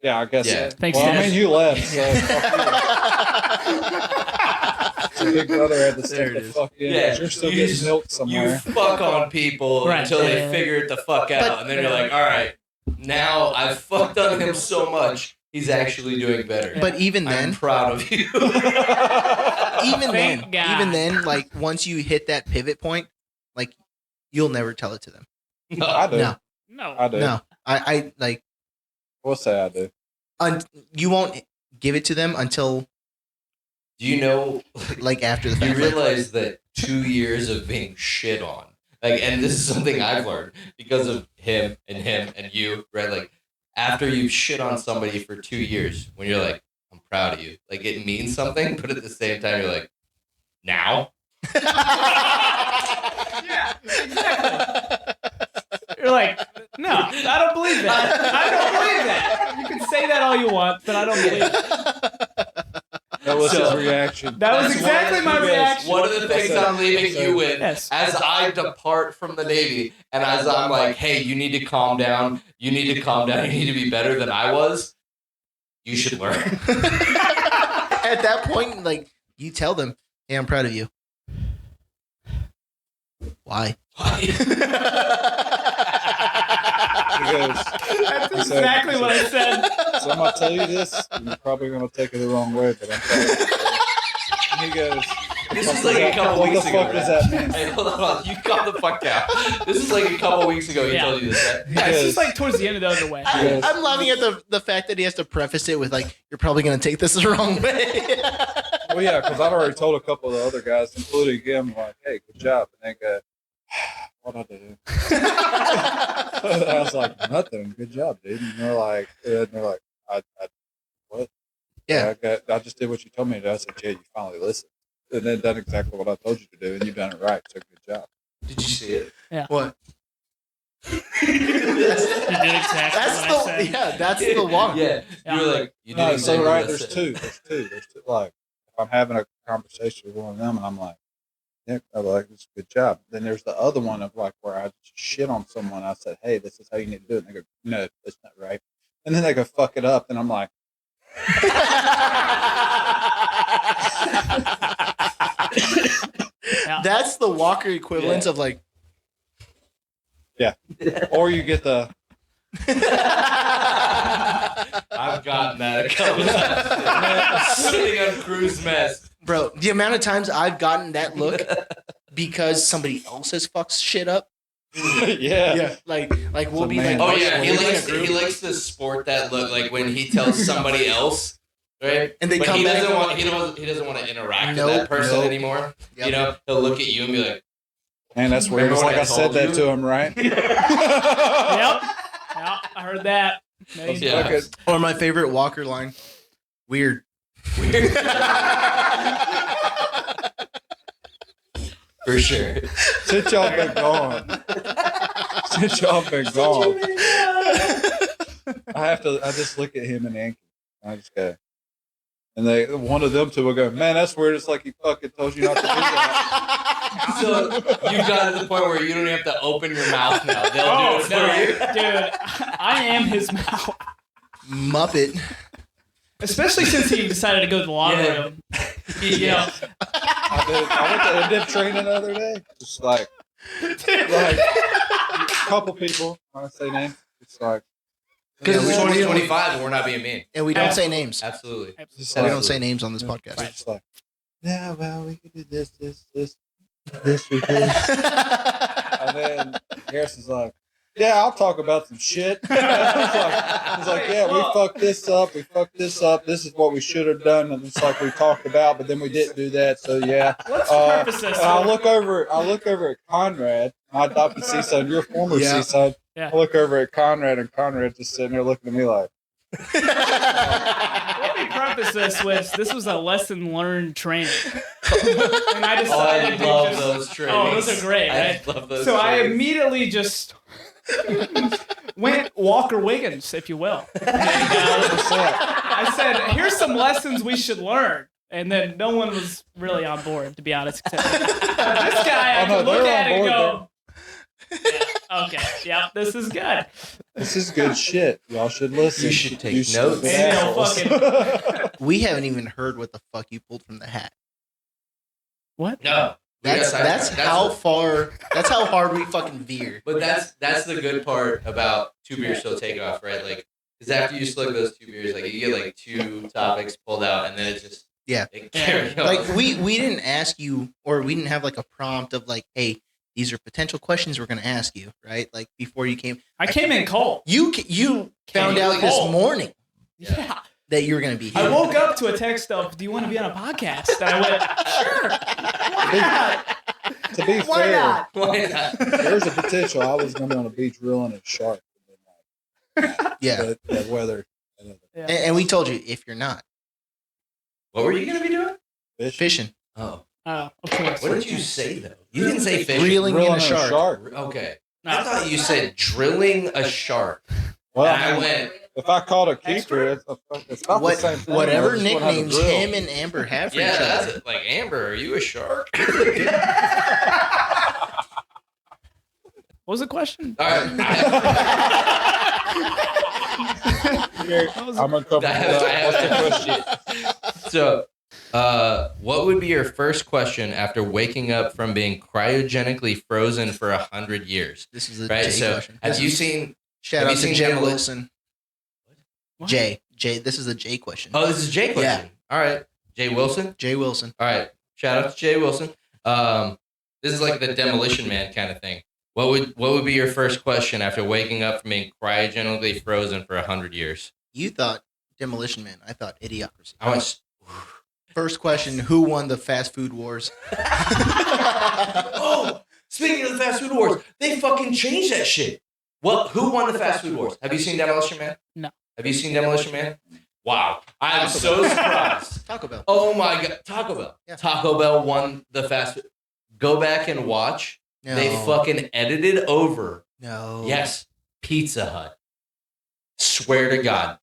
S4: Yeah, I guess.
S3: Yeah.
S4: So.
S2: Thanks,
S4: Well, I
S2: Dad.
S4: mean, you left, so so Big Brother had to
S1: There
S4: step
S1: it
S4: the
S1: is.
S4: fuck in.
S3: Yeah,
S4: You're still
S3: you
S4: getting
S3: just-
S4: milked
S3: You
S4: somewhere.
S3: fuck on people
S2: Right.
S3: until they
S2: Yeah.
S3: figure it the fuck out,
S1: But-
S3: and then you're like, all right, now I've fucked on him so much, he's actually doing better.
S1: But even
S3: I'm
S1: then,
S3: proud of you.
S2: Thank God.
S1: even then, like once you hit that pivot point, like you'll never tell it to them.
S4: I do.
S1: No,
S2: No.
S4: I do.
S1: no, I like.
S4: We'll say I do.
S1: You won't give it to them until
S3: Do you know,
S1: like after the
S3: you
S1: fact.
S3: realize that 2 years of being shit on, like, and this is something I've learned because of him and you, right? Like, after you've shit on somebody for 2 years, when you're like, I'm proud of you, like, it means something, but at the same time, you're like, now?
S2: Yeah, exactly. You're like, no, I don't believe that. I don't believe that. You can say that all you want, but I don't believe it.
S4: That was
S3: So-
S4: his reaction.
S2: That was
S3: That's
S2: exactly
S3: one of
S2: my
S3: the-
S2: reaction.
S3: One of the things I'm leaving you with,
S2: Yes.
S3: as I depart from the Navy, and as I'm like, hey, you need to calm down, you need to calm down, you need to be better than I was, you should learn.
S1: At that point, like you tell them, "Hey, I'm proud of you." Why?
S4: He goes,
S2: That's
S4: He said-
S2: exactly what I said.
S4: so I'm gonna tell you this. And you're probably gonna take it the wrong way, but I'm telling you. And he goes,
S3: This is like a couple
S4: what
S3: weeks
S4: the
S3: ago.
S4: fuck does
S3: right?
S4: that mean?
S3: Hey, hold on, you calm the fuck down. This is like a couple weeks ago he
S2: Yeah.
S3: told you this, right?
S2: Yeah, it's just like towards the end of the other way.
S4: Yes.
S1: I'm laughing at the fact that he has to preface it with like, "You're probably gonna take this the wrong way."
S4: Well, yeah, because I'd already told a couple of the other guys, including him, like, "Hey, good job," and they go, "What I do?" I was like, "Nothing. Good job, dude." And they're like, I what?
S1: Yeah.
S4: I just did what you told me to do. I said, "Yeah, you finally listened, and then done exactly what I told you to do, and you've done it right. So good job."
S3: Did you see it?
S1: What?
S2: You did exactly
S1: That's
S2: what I said.
S1: that's the one.
S3: Yeah. You were like, you did
S4: No,
S3: exactly
S4: so
S3: what I
S4: right, there's
S3: said.
S4: two. There's two. Like, if I'm having a conversation with one of them, and I'm like, "Yeah, I'm like, it's a good job." Then there's the other one of like where I just shit on someone. I said, "Hey, this is how you need to do it." And they go, "No, that's not right." And then they go, "Fuck it up." And I'm like,
S1: That's the Walker equivalent
S3: Yeah.
S1: of like.
S4: or you get the,
S3: I've gotten that a couple times. Sitting on cruise mess.
S1: Bro, the amount of times I've gotten that look because somebody else has fucked shit up.
S4: yeah.
S1: Like we'll
S4: So,
S1: be
S4: man,
S1: like,
S3: Oh yeah, he
S1: we'll be in a
S3: likes
S1: group,
S3: he likes to sport that look, like when he tells somebody else, right?
S1: and they
S3: But
S1: come
S3: he
S1: back.
S3: doesn't
S1: and
S3: want
S1: like,
S3: he doesn't want to interact
S1: Nope,
S3: with that person
S1: nope.
S3: anymore.
S1: Yep.
S3: You know, he'll look at you and be like,
S4: Man, that's weird.
S3: Remember
S4: It's
S3: when
S4: like
S3: I
S4: I said
S3: told
S4: that
S3: you?
S4: to him, right?
S2: Yep. Yep. I heard that. No, you
S3: Yeah.
S4: Okay.
S1: or my favorite Walker line, weird.
S3: for sure.
S4: Since y'all been gone. Since y'all been gone. I just look at him and Yankee. I just go. And one of them two will go, "Man, that's weird. It's like he fucking told you not to do that."
S3: So you got to the point where you don't even have to open your mouth now. They'll
S2: Oh,
S3: do it for
S2: no.
S3: you.
S2: Dude, I am his mouth.
S1: Muppet.
S2: Especially since he decided to go to the laundry
S3: Yeah.
S2: room. You know,
S4: I went to MDiv training the other day. Just like a couple people. I want to say names. It's like,
S3: Because it's
S1: we-
S3: 2025 and we're not being mean.
S1: And we don't say names.
S3: Absolutely.
S4: just
S1: And we
S4: like-
S1: don't say names on this
S4: it's
S1: podcast.
S4: just like, yeah, well, we could do this, we could. And then Harrison's like, "Yeah, I'll talk about some shit." He's like, "Yeah, we fucked this up. This is what we should have done." And it's like we talked about, but then we didn't do that. So yeah.
S2: let's purpose this.
S4: And I look over at Conrad, my adopted C-son, your former
S1: Yeah.
S4: C-son.
S2: Yeah.
S4: I look over at Conrad, and Conrad just sitting there looking at me like,
S2: Let me preface this with this was a lesson learned training. And I
S3: Oh,
S2: decided
S3: I
S2: to
S3: love
S2: just,
S3: those trainings.
S2: Oh, those are great, right?
S3: I love those
S2: So I
S3: trainings.
S2: immediately just went Walker Wiggins, if you will. And, I said, "Here's some lessons we should learn." And then no one was really on board, to be honest. Except this guy, I
S4: Oh, no,
S2: could look
S4: they're
S2: at
S4: on
S2: it and
S4: board,
S2: go, yeah, "Okay, yeah, this is good."
S4: "This is good shit. Y'all should listen.
S3: You should take
S4: You
S3: notes.
S4: stupid
S2: And they'll
S4: assholes."
S1: We haven't even heard what the fuck you pulled from the hat.
S2: What?
S3: No.
S1: That's how far. That's how hard we fucking veer.
S3: But that's the good part about two beers till takeoff, right? Like, because after you slug those two beers, like you get like two topics pulled out, and then it just it carry on.
S1: Like we didn't ask you, or we didn't have like a prompt of like, hey, these are potential questions we're gonna ask you, right? Like before you came,
S2: I came in cold.
S1: You found out this morning.
S2: Yeah.
S1: That you were going to be here.
S2: I woke up to a text of, "Do you want to be on a podcast?" And I went, "Sure. Why not?
S4: To be
S2: Why
S4: fair,
S2: not?
S3: Why not?
S4: there's a potential I was going to be on the beach reeling a shark.
S1: Yeah.
S4: But the weather.
S2: Yeah.
S1: And we told you if you're not
S3: What were you gonna be doing?
S1: fishing,
S3: Oh,
S2: Oh, of course.
S3: what did you say though? You didn't say fishing.
S1: reeling in a shark.
S3: Okay,
S2: No.
S3: I thought you said drilling a shark.
S4: Well,
S3: And I went.
S4: if I called a keeper, it's not the same thing.
S1: Whatever
S4: I just wouldn't have a
S1: nicknames
S4: grill.
S1: him and Amber have for
S3: Yeah,
S1: each
S3: that's
S1: other.
S3: it. Like, Amber, are you a shark?
S2: What was the question?
S3: All right.
S4: I'm gonna cover What's the question?
S3: So, what would be your first question after waking up from being cryogenically frozen for 100 years?
S1: This is a
S3: Right.
S1: Jay
S3: So,
S1: question.
S3: have you seen?
S1: Shout
S3: have
S1: out
S3: you
S1: to
S3: seen
S1: Jay
S3: Demolition?
S1: Wilson.
S2: What?
S1: Jay. This is a Jay question.
S3: Oh, this is a Jay question. All right, Jay Wilson.
S1: Jay Wilson.
S3: All right, shout out to Jay Wilson. This is like the Demolition Man kind of thing. What would be your first question after waking up from being cryogenically frozen for 100 years?
S1: You thought Demolition Man. I thought Idiocracy.
S3: I went.
S1: First question: who won the fast food wars?
S3: Oh, speaking of the fast food wars, they fucking changed that shit. What? Who won the fast food wars? Have you seen Demolition Man?
S2: No.
S3: Have you seen Demolition Man? Wow, I'm so surprised.
S1: Taco Bell.
S3: Oh my god, Taco Bell.
S1: Yeah.
S3: Taco Bell won the fast food. Go back and watch.
S1: No.
S3: They fucking edited over.
S1: No.
S3: Yes, Pizza Hut. Swear to God.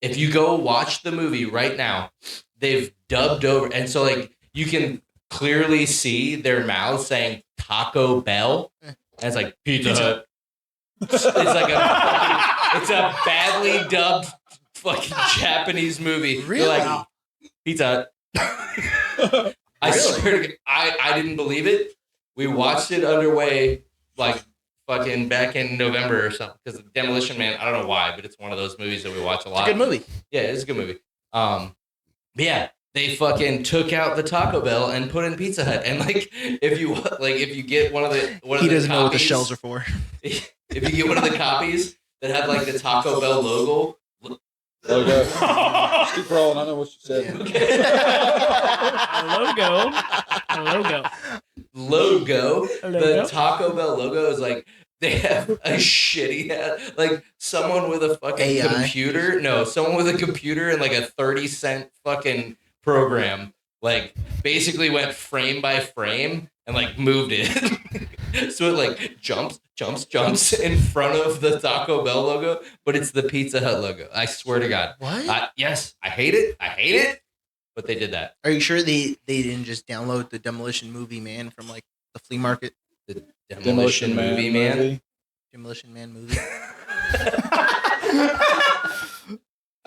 S3: If you go watch the movie right now, they've dubbed over. And so, like, you can clearly see their mouths saying Taco Bell. And it's like Pizza Hut. It's like it's a badly dubbed fucking Japanese movie.
S1: Really?
S3: They're like, Pizza Hut. I swear to God, I didn't believe it. We watched it underway, like, fucking back in November or something. Because Demolition Man, I don't know why, but it's one of those movies that we watch a lot.
S1: It's a good movie.
S3: Yeah, it's a good movie. But yeah, they fucking took out the Taco Bell and put in Pizza Hut. And like, if you get one of the
S1: He doesn't know what the
S3: copies-
S1: shells are for.
S3: If you get one of the copies that had like the Taco Bell logo.
S4: Logo. Keep rolling. I know what you said.
S2: A logo.
S3: The Taco Bell logo is like they have a shitty like someone with a fucking
S1: AI.
S3: computer. No, someone with a computer and like a 30-cent fucking program. Like basically went frame by frame and like moved it. So it like jumps in front of the Taco Bell logo, but it's the Pizza Hut logo. I swear to God.
S1: What?
S3: Yes, I hate it. But they did that.
S1: Are you sure they didn't just download the Demolition Movie Man from like the flea market?
S3: The Demolition Movie Man.
S4: movie.
S1: Demolition Man movie.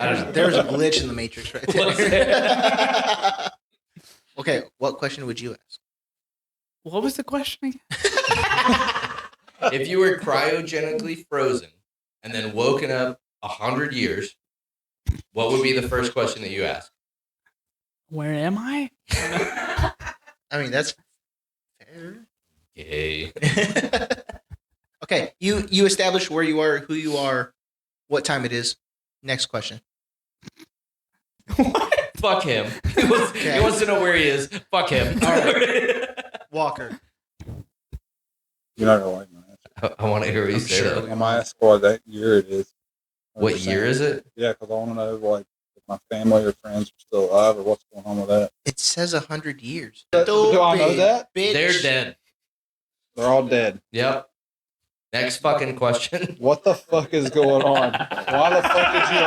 S3: I don't know.
S1: There's a glitch in the Matrix right
S3: Was
S1: there. Okay, what question would you ask?
S2: What was the question again?
S3: If you were cryogenically frozen and then woken up 100 years, what would be the first question that you ask?
S2: Where am I?
S1: I mean, that's fair.
S3: Gay.
S1: Okay, you established where you are, who you are, what time it is. Next question.
S3: Fuck him. He wants to know where he is. Fuck him.
S1: All right. Walker.
S4: You're not gonna like my answer.
S3: I want to hear what you
S1: I'm
S3: say.
S1: sure.
S3: Though.
S4: I'm gonna ask what that year it is.
S3: What year is it?
S4: Yeah, because I want to know like if my family or friends are still alive or what's going on with that.
S1: It says 100 years.
S4: Do I know that?
S1: Bitch.
S3: They're dead.
S4: They're all dead.
S3: Yep. Next fucking question.
S4: What the fuck is going on? Why the fuck did you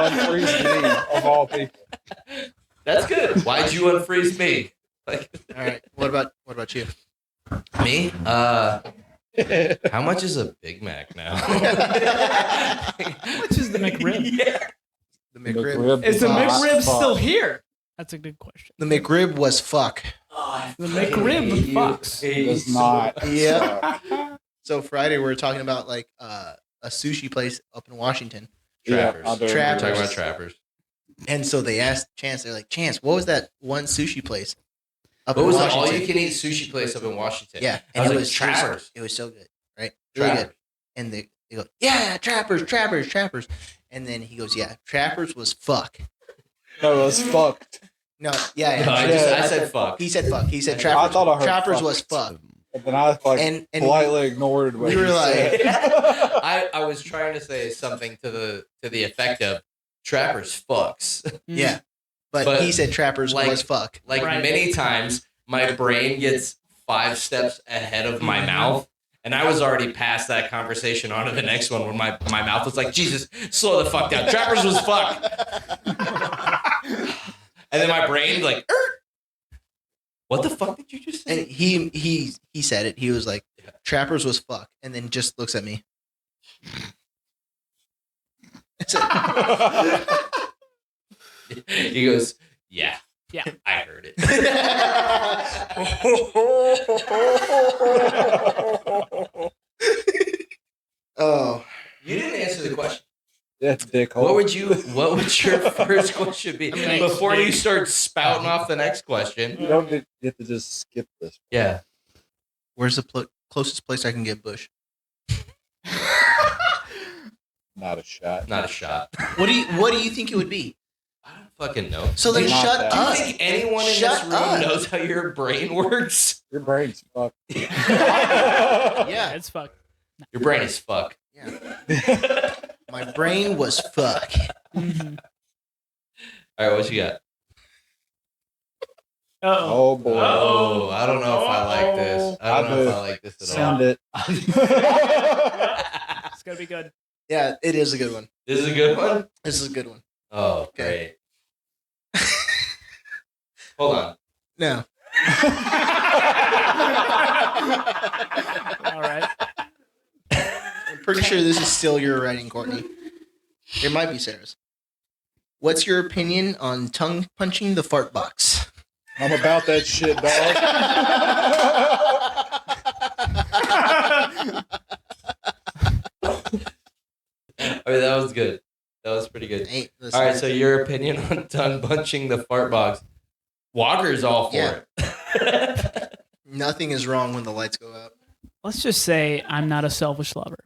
S4: unfreeze me of all people?
S3: That's good. Why'd you unfreeze me? Like,
S1: All right. What about you?
S3: me? How much is a Big Mac now?
S2: How much is the McRib?
S3: Yeah.
S1: The McRib.
S2: Is the
S4: Ah,
S2: McRib
S4: fuck.
S2: still here? That's a good question.
S1: The McRib was fuck.
S2: The McRib Fox.
S4: Does not.
S1: Yeah.
S4: suck.
S1: So Friday we were talking about like a sushi place up in Washington,
S3: Trappers.
S4: Yeah, I do.
S3: We're
S1: Trappers.
S3: talking about Trappers.
S1: and so they asked Chance. They're like, Chance, what was that one sushi place up
S3: What
S1: in
S3: was the
S1: Washington?
S3: all-you-can-eat sushi place up in Washington?
S1: Yeah,
S3: I was
S1: it
S3: like,
S1: was
S3: Trappers.
S1: It was so good, right? Really good.
S3: Trappers.
S1: And they go, yeah, Trappers. And then he goes, yeah, Trappers was fuck.
S4: No, it was fucked.
S1: No, yeah.
S3: No, I said fuck.
S1: He said fuck. He said
S4: I
S1: Trappers.
S4: thought I heard
S1: Trappers
S4: fuck.
S1: was fuck.
S4: And then I like
S1: And
S4: politely ignored what
S1: we were
S4: he
S1: like-
S4: said.
S3: I was trying to say something to the effect of Trappers fucks.
S1: yeah, but
S3: But,
S1: he said Trappers
S3: like-
S1: was fuck.
S3: Like
S2: Right.
S3: many times, my brain gets 5 steps ahead of my mouth. And I was already past that conversation on to the next one where my mouth was like, Jesus, slow the fuck down. Trappers was fuck. And then my brain like, what the fuck did you just
S1: And
S3: say?
S1: he said it. He was like, Trappers was fuck, and then just looks at me. That's it.
S3: He goes, yeah.
S2: Yeah.
S3: I heard it.
S1: Oh,
S3: You didn't answer the question.
S4: That's dickhole.
S3: What would your first question be?
S2: Okay.
S3: Before you start spouting off the next question.
S4: You don't get to just skip this.
S3: Yeah.
S1: where's the closest place I can get Bush?
S4: Not a shot.
S3: Not a shot.
S1: What do you think it would be?
S3: I don't fucking know.
S1: So then
S4: Not
S1: shut
S4: that.
S3: Do you
S1: up.
S3: think anyone in
S1: Shut
S3: this room
S1: up.
S3: knows how your brain works?
S4: Your brain's fucked.
S1: Yeah,
S2: It's fuck.
S3: Your brain is fuck.
S1: yeah. My brain was fuck.
S2: Mhm.
S3: All right, what you got?
S2: Uh-oh.
S4: Oh boy.
S3: Oh, I don't know if I like this. I don't know if I like this at all.
S4: Send it.
S2: It's gonna be good.
S1: Yeah, it is a good one.
S3: This is a good one?
S1: This is a good one.
S3: Oh,
S1: Okay.
S3: great. Hold on.
S1: No.
S2: All right.
S1: I'm pretty sure this is still your writing, Courtney. It might be Sarah's. What's your opinion on tongue punching the fart box?
S4: I'm about that shit, dog.
S3: I mean, that was good. That was pretty good.
S1: Hey, listen,
S3: All right, so your opinion on tongue punching the fart box. Walker's all for
S1: Yeah.
S3: it.
S1: nothing is wrong when the lights go out.
S2: Let's just say I'm not a selfish lover.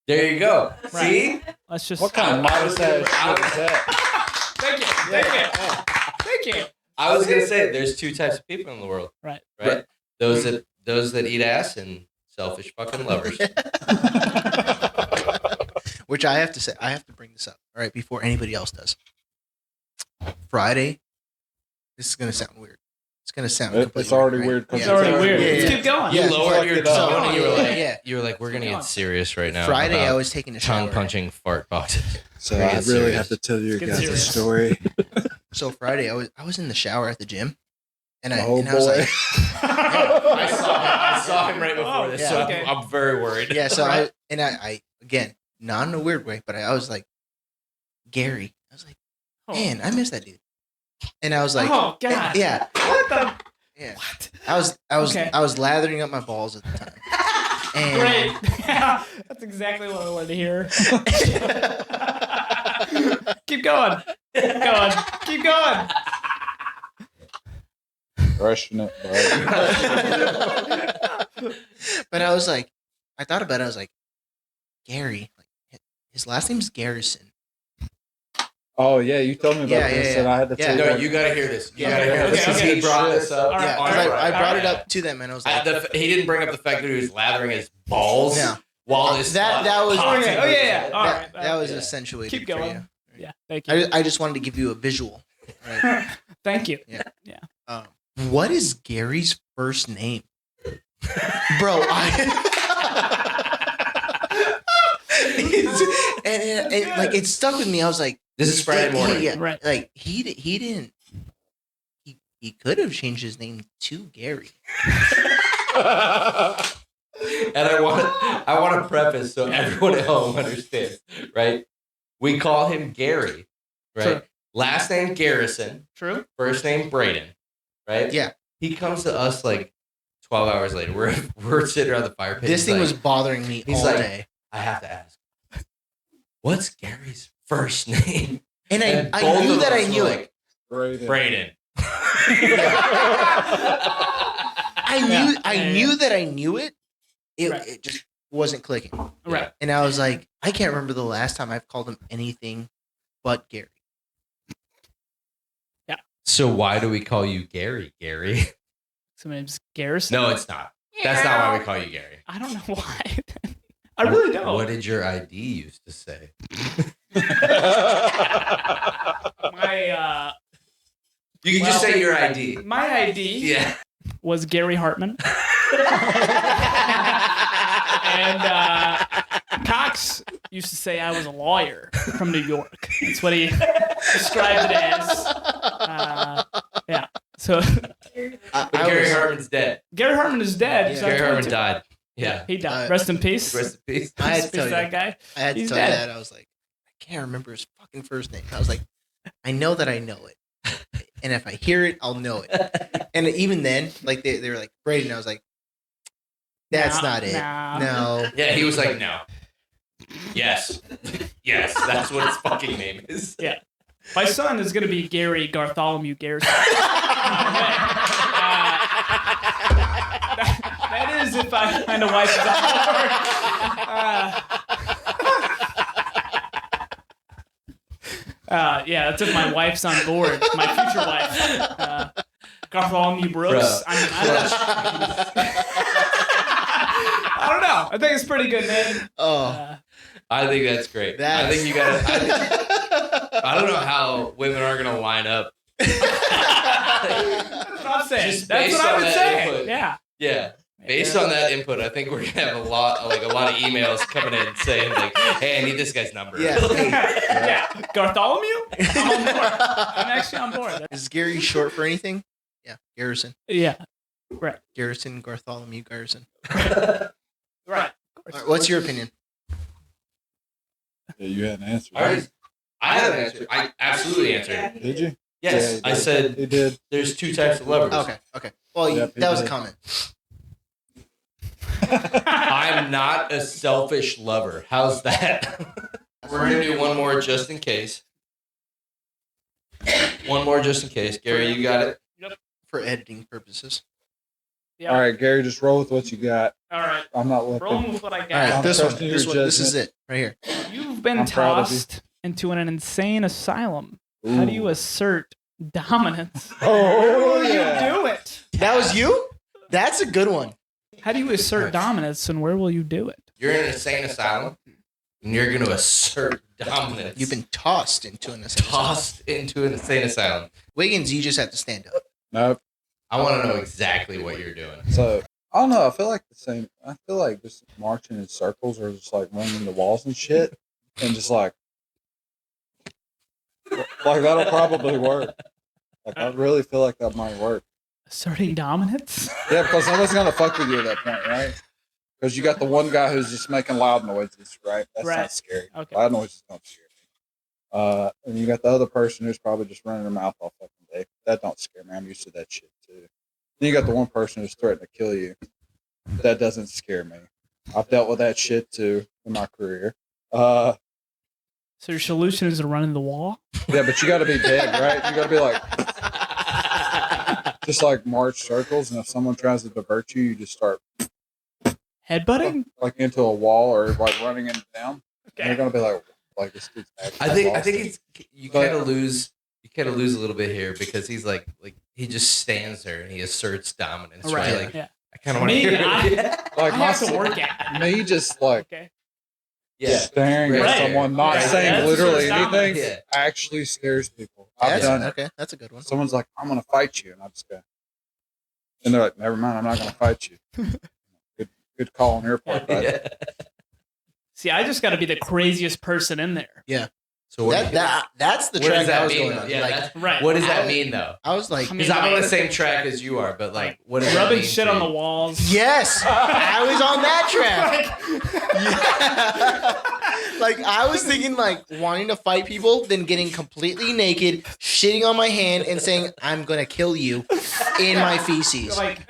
S3: There you go.
S2: Right.
S3: See?
S2: Let's just.
S4: What kind of modest ass shit is that?
S2: Thank you. Thank you.
S3: I was gonna say there's 2 types of people in the world.
S2: Right.
S3: Right? Those that eat ass and selfish fucking lovers.
S1: Which I have to say, I have to bring this up, all right, before anybody else does. Friday, this is going to sound weird. It's going to sound completely
S4: It's already
S1: right?
S4: weird. 'cause
S2: It's already weird.
S1: Yeah,
S2: Let's
S1: yeah.
S2: keep going.
S3: You
S1: Yeah,
S3: lowered
S4: fuck
S3: your
S4: it up.
S3: tone and you were like,
S1: Yeah.
S3: we're gonna
S2: Come
S3: get
S2: on.
S3: serious right now.
S1: Friday, I
S3: about
S1: was taking a shower.
S3: tongue punching fart boxes.
S4: So
S3: We're
S4: I
S3: getting
S4: really
S3: serious.
S4: have to tell you
S2: Let's get
S4: guys a
S2: serious.
S4: story.
S1: So Friday, I was in the shower at the gym, and I
S4: Oh
S1: and I was
S4: boy.
S1: like,
S3: I saw him right before
S2: Oh,
S3: this,
S1: yeah.
S3: so
S2: Okay.
S3: I'm very worried.
S1: yeah. So
S2: Right.
S1: I again, not in a weird way, but I was like, Gary. I was like, man, I miss that dude. And I was like,
S2: oh God.
S1: yeah,
S2: What the?
S1: yeah.
S2: What?
S1: I
S2: Okay.
S1: was lathering up my balls at the time. And
S2: Great. Yeah, that's exactly what I wanted to hear. Keep going. Keep going. Keep going.
S4: Rushing it, bro.
S1: But I was like, I thought about it. I was like, Gary, like his last name's Garrison.
S4: Oh yeah, you told me about
S1: Yeah,
S4: this,
S1: yeah,
S4: and I had to
S1: yeah.
S4: tell
S3: No,
S4: you.
S3: you gotta hear this. You
S1: Yeah.
S3: gotta hear
S2: Okay,
S3: this because
S2: okay.
S3: he brought this up.
S2: All right,
S1: Yeah,
S2: all
S1: 'cause
S2: right,
S1: I brought it
S2: all
S1: up to them, and I was like,
S3: He didn't bring up the fact that he was lathering his balls
S1: No.
S3: while his
S1: That was
S3: pops
S2: Okay.
S3: in
S2: Oh,
S3: his
S2: yeah,
S3: head.
S2: yeah. All
S1: that,
S2: right.
S1: that was
S3: Yeah.
S1: accentuated.
S2: Keep
S1: for
S2: going.
S1: you.
S2: Yeah. Thank you.
S1: I just wanted to give you a visual. Right?
S2: Thank you.
S1: What is Gary's first name, bro? And like it stuck with me. I was like,
S3: This is Friday morning.
S1: Yeah,
S2: Right.
S1: Like he didn't. He could have changed his name to Gary.
S3: And I want to preface so everyone at home understands, right? We call him Gary, right?
S2: True.
S3: Last name Garrison,
S2: True.
S3: first name Braden, right?
S1: Yeah.
S3: He comes to us like 12 hours later. We're sitting around the fire pit.
S1: This
S3: He's
S1: thing
S3: like,
S1: was bothering me
S3: he's
S1: all
S3: like-
S1: day.
S3: I have to ask, what's Gary's first name?
S1: And
S3: And
S1: I
S3: both
S1: knew
S3: of
S1: that I
S3: us were
S1: knew
S3: like,
S1: it.
S3: Braden.
S1: I knew that I knew it.
S2: Right.
S1: It just wasn't clicking.
S2: Right.
S1: And I was like, I can't remember the last time I've called him anything but Gary.
S3: So why do we call you Gary? Gary?
S2: So my name's Garrison.
S3: No, it's not. That's not why we call you Gary.
S2: I don't know why. I really don't.
S3: What did your ID used to say?
S2: My
S3: You can just say your ID.
S2: my ID
S3: Yeah.
S2: was Gary Hartman. And Cox used to say I was a lawyer from New York. That's what he described it as. Yeah. So
S3: But Gary Hartman's dead.
S2: Gary Hartman is dead.
S1: Yeah.
S2: So
S3: Gary
S2: I told
S3: Hartman
S2: you.
S3: died. Yeah.
S2: He died.
S1: Uh,
S2: Rest in peace.
S3: Rest in peace.
S1: I had
S2: Rest
S1: to
S2: in
S1: tell
S2: peace
S1: you
S2: that guy.
S1: I had to
S2: He's
S1: tell
S2: dead.
S1: you that. I was like, I can't remember his fucking first name. I was like, I know that I know it. And if I hear it, I'll know it. And even then, like they were like, Braden, I was like, that's
S2: Nah,
S1: not it.
S2: nah.
S1: No.
S3: Yeah, he was like, no. Yes. Yes, that's what his fucking name is.
S2: Yeah. My son is going to be Gary Bartholomew Garrison. That is if I find a wife is on board. Yeah, that's if my wife's on board. My future wife. Bartholomew Brooks.
S3: Bruh.
S2: I don't know. I think it's a pretty good name.
S1: Oh,
S3: I think that's great. I
S1: that's...
S3: think you got to. I don't know how women are going to line up.
S2: That's what I'm saying.
S3: Just
S2: That's
S3: based
S2: what I
S3: on
S2: would
S3: that
S2: say.
S3: input.
S2: Yeah.
S3: Yeah. Based on that input, I think we're gonna have a lot of emails coming in saying like, "Hey, I need this guy's number."
S1: Yeah.
S2: Yeah. Bartholomew? I'm on board. I'm actually on board.
S1: Is Gary short for anything? Yeah, Garrison.
S2: Yeah. Right.
S1: Garrison, Bartholomew Garrison.
S2: Right.
S1: All right, what's your opinion?
S4: Yeah, you had an answer.
S3: I had an answer. I absolutely answered.
S4: Did you?
S3: Yes,
S4: Yeah,
S3: I said
S4: He did.
S3: there's two types of lovers.
S1: Okay. Well,
S4: Yep, he
S1: that was a
S4: did.
S1: comment.
S3: I'm not a selfish lover. How's that? We're gonna do one more just in case. One more just in case. Gary, you got it?
S1: For editing purposes.
S2: Yeah.
S4: All right, Gary, just roll with what you got.
S2: All right.
S4: I'm not looking.
S2: Rolling with what I
S1: All
S2: got.
S1: right,
S4: I'm
S1: this one.
S4: trusting
S1: This
S4: your
S1: one. This is
S4: judgment.
S1: it right here.
S2: You've been
S4: I'm proud of you.
S2: tossed into an insane asylum. How do you
S4: Ooh.
S2: assert dominance?
S4: Oh,
S2: Where will
S4: yeah.
S2: you do it?
S1: That was you? That's a good one.
S2: How do you assert dominance, and where will you do it?
S3: You're in an insane asylum, and you're gonna assert dominance.
S1: You've been tossed into an asylum.
S3: tossed into an insane asylum.
S1: Wiggins, you just have to stand up.
S4: Nope.
S3: I want to know exactly what you're doing.
S4: So I don't know. I feel like the same. I feel like just marching in circles or just like running the walls and shit, and just like that'll probably work. Like I really feel like that might work.
S2: Asserting dominance?
S4: Yeah, because nobody's gonna fuck with you at that point, right? Because you got the one guy who's just making loud noises, right? That's
S2: Right.
S4: not scary.
S2: Okay.
S4: Loud noises don't scare me. And you got the other person who's probably just running their mouth all fucking day. That don't scare me. I'm used to that shit too. Then you got the one person who's threatening to kill you. That doesn't scare me. I've dealt with that shit too in my career.
S2: So your solution is to run in the wall?
S4: Yeah, but you got to be big, right? You got to be like, just like march circles, and if someone tries to divert you, you just start
S2: Headbutting?
S4: like into a wall or like running into them. And they're gonna be like this dude's actually
S3: I think
S4: lost.
S3: it's you kind of lose a little bit here because he's like he just stands there and he asserts dominance, right?
S2: Right.
S3: Like
S2: Yeah.
S3: I kind of want to
S2: Me,
S3: hear
S2: I-
S3: it.
S4: like
S2: I
S4: my
S2: have to work at it.
S4: me just like
S2: Okay.
S3: Yeah.
S4: staring
S3: Right.
S4: at someone, not
S2: Right.
S4: saying
S2: That's
S4: literally
S2: just dominance.
S4: anything,
S3: Yeah.
S4: actually scares people. I've
S1: That's,
S4: done it.
S1: okay, that's a good one.
S4: Someone's like, "I'm gonna fight you," and I just go, and they're like, "Never mind, I'm not gonna fight you." Good call on your part, bud.
S3: Yeah.
S2: See, I just got to be the craziest person in there.
S3: So what,
S1: That's the
S3: what does
S1: track I
S3: that
S1: was
S3: mean?
S1: going
S3: though?
S1: on.
S3: Yeah,
S1: Like,
S3: that's-
S2: Right.
S3: what does that mean though?
S1: I was like,
S2: I mean,
S3: Because I'm on
S2: like-
S3: the same track as you are, but like, what does that
S2: Rubbing
S3: mean
S2: shit
S3: to
S2: on
S3: you?
S2: the walls.
S1: yes, I was on that track. Yeah. Like I was thinking, like wanting to fight people, then getting completely naked, shitting on my hand, and saying, "I'm gonna kill you." in my feces.
S2: Like,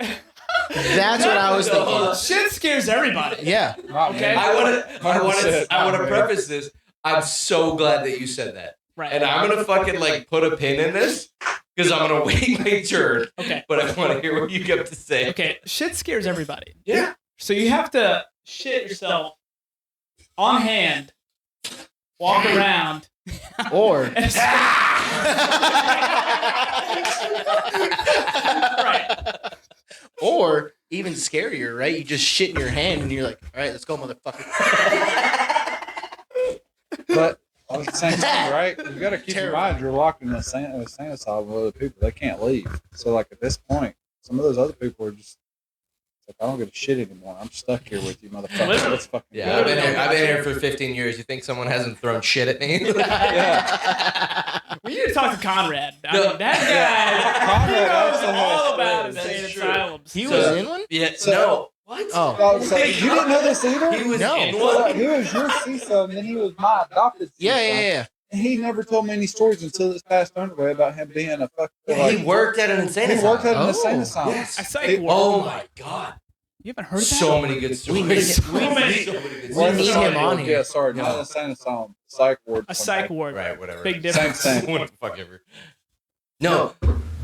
S1: That's what I was thinking.
S2: shit scares everybody.
S1: Yeah.
S2: Okay.
S3: I want to
S4: 100%.
S3: preface this. I'm so glad that you said that.
S2: Right.
S3: And I'm gonna fucking like put a pin in this because I'm gonna wait my turn.
S2: Okay.
S3: But I want to hear what you have to say.
S2: Okay. Shit scares everybody.
S3: Yeah.
S2: So you have to shit yourself on hand, walk around,
S1: Or
S2: and right.
S1: or even scarier, right? You just shit in your hand and you're like, all right, let's go, motherfucker.
S4: But at the same time, right? You got to keep in mind you're locked in a sanitized with other people. They can't leave. So, like at this point, some of those other people are just like, I don't give a shit anymore. I'm stuck here with you, motherfucker.
S2: Literally.
S4: Let's fucking
S3: Yeah,
S4: go.
S3: I've been here for 15 years. You think someone hasn't thrown shit at me?
S2: We need to talk to Conrad. I
S3: No.
S2: mean, that guy,
S4: Conrad
S2: he knows
S4: also
S2: all about
S4: has
S2: insane
S3: That's true.
S2: asylums.
S1: He
S3: So-
S1: was in one?
S3: Yeah.
S4: So-
S3: No. What?
S1: Oh.
S4: Oh, so you didn't know this either?
S3: He was
S1: No.
S3: in
S4: So,
S3: one.
S4: he was your CISO, and then he was my adopted CISO.
S1: Yeah.
S4: And he never told me any stories until this past underway about him being a fucking.
S3: Yeah, he worked at an insane
S4: He
S3: asylum.
S4: worked at an
S1: Oh.
S4: insane asylum.
S3: Yes.
S2: I psych
S4: It-
S2: ward.
S3: Oh my god.
S2: You haven't heard that?
S3: So many good stories.
S1: We need-
S3: so
S2: we
S3: many
S2: need-
S3: good
S1: we
S3: stories.
S1: need him on here.
S4: Yeah, sorry, not an insane asylum. Psych ward.
S2: A psych ward.
S3: Right, whatever.
S2: Big difference.
S4: Same thing.
S3: What the fuck ever. No,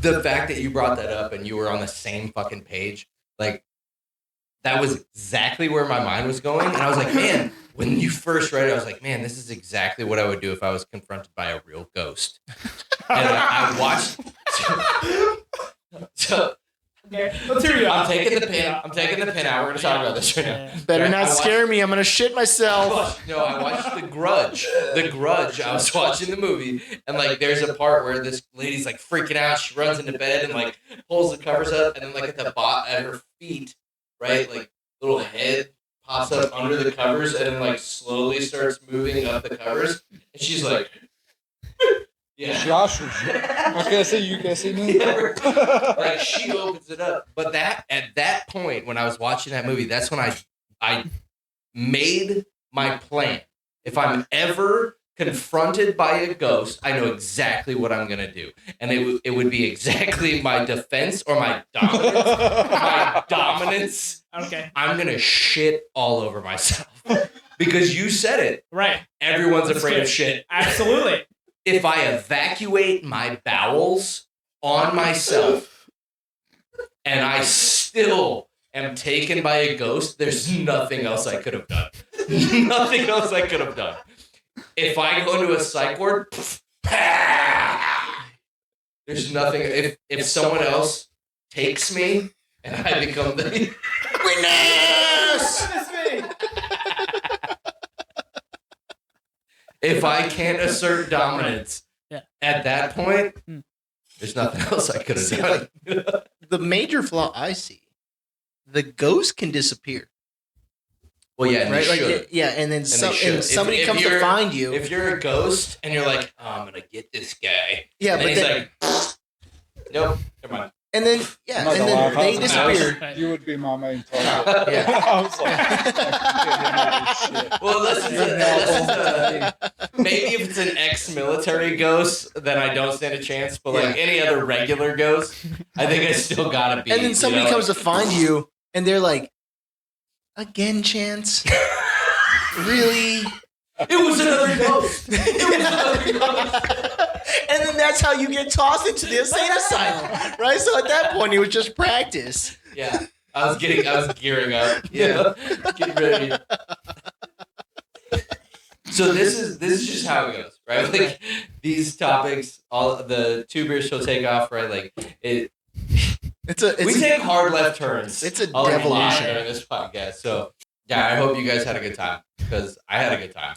S3: the fact that you brought that up and you were on the same fucking page, like, that was exactly where my mind was going. And I was like, man, when you first read it, I was like, man, this is exactly what I would do if I was confronted by a real ghost. And I watched. So
S2: Okay, let's hear you.
S3: I'm taking the pin. I'm taking the pin out. We're gonna talk about this right now.
S1: Better
S3: Right,
S1: not
S3: I watched-
S1: scare me. I'm going to shit myself.
S3: No, I watched The Grudge. The Grudge. I was watching the movie, and like, there's a part where this lady's like freaking out. She runs into bed and like pulls the covers up, and then like at the bottom, at her feet, right, like little head pops up under the covers, and then like slowly starts moving up the covers, and she's like, yeah.
S4: Josh, I see you can see me.
S3: Like, she opens it up, but that at that point when I was watching that movie, that's when I made my plan. If I'm ever confronted by a ghost, I know exactly what I'm gonna do, and it would be exactly my defense or my dominance. My dominance.
S2: Okay.
S3: I'm gonna shit all over myself because you said it.
S2: Right.
S3: Everyone's afraid of shit.
S2: Absolutely.
S3: If I evacuate my bowels on myself and I still am taken by a ghost, there's nothing else I could have done. Nothing else I could have done. If I go into a psych ward, there's nothing. If someone else takes me and I become the witness, if I can't assert dominance,
S2: Yeah.
S3: at that point, there's nothing else I could have
S1: See,
S3: done.
S1: The major flaw I see, the ghost can disappear.
S3: Well, yeah, and
S1: Right?
S3: they
S1: Like,
S3: should.
S1: yeah, and then
S3: they
S1: some,
S3: should.
S1: and somebody
S3: If
S1: comes to
S3: you're-
S1: find you.
S3: If you're a ghost and you're like, oh, I'm gonna get this guy,
S1: Yeah,
S3: and
S1: but
S3: he's
S1: then,
S3: like, nope, never mind.
S1: and then,
S4: I'm
S1: yeah,
S4: not
S1: and
S4: gonna
S1: then
S4: lie,
S1: they
S4: if I was-
S1: disappear.
S2: Right.
S4: You would be my main target.
S1: Yeah.
S4: I was like,
S3: Well, maybe if it's an ex-military ghost, then I don't stand a chance. But like any other regular ghost, I think I still gotta be.
S1: And then somebody
S3: you know?
S1: comes to find you, and they're like, "Again, Chance? Really?"
S3: It was another ghost. It was another ghost.
S1: And then that's how you get tossed into the insane asylum, right? So at that point, it was just practice.
S3: Yeah, I was gearing up. Yeah, getting ready. So this is just how it goes, right? Like these topics, all the two beers shall take off, right? Like it. We take hard left turns.
S1: It's a
S3: lot
S1: devolution.
S3: during this podcast. So yeah, I hope you guys had a good time because I had a good time.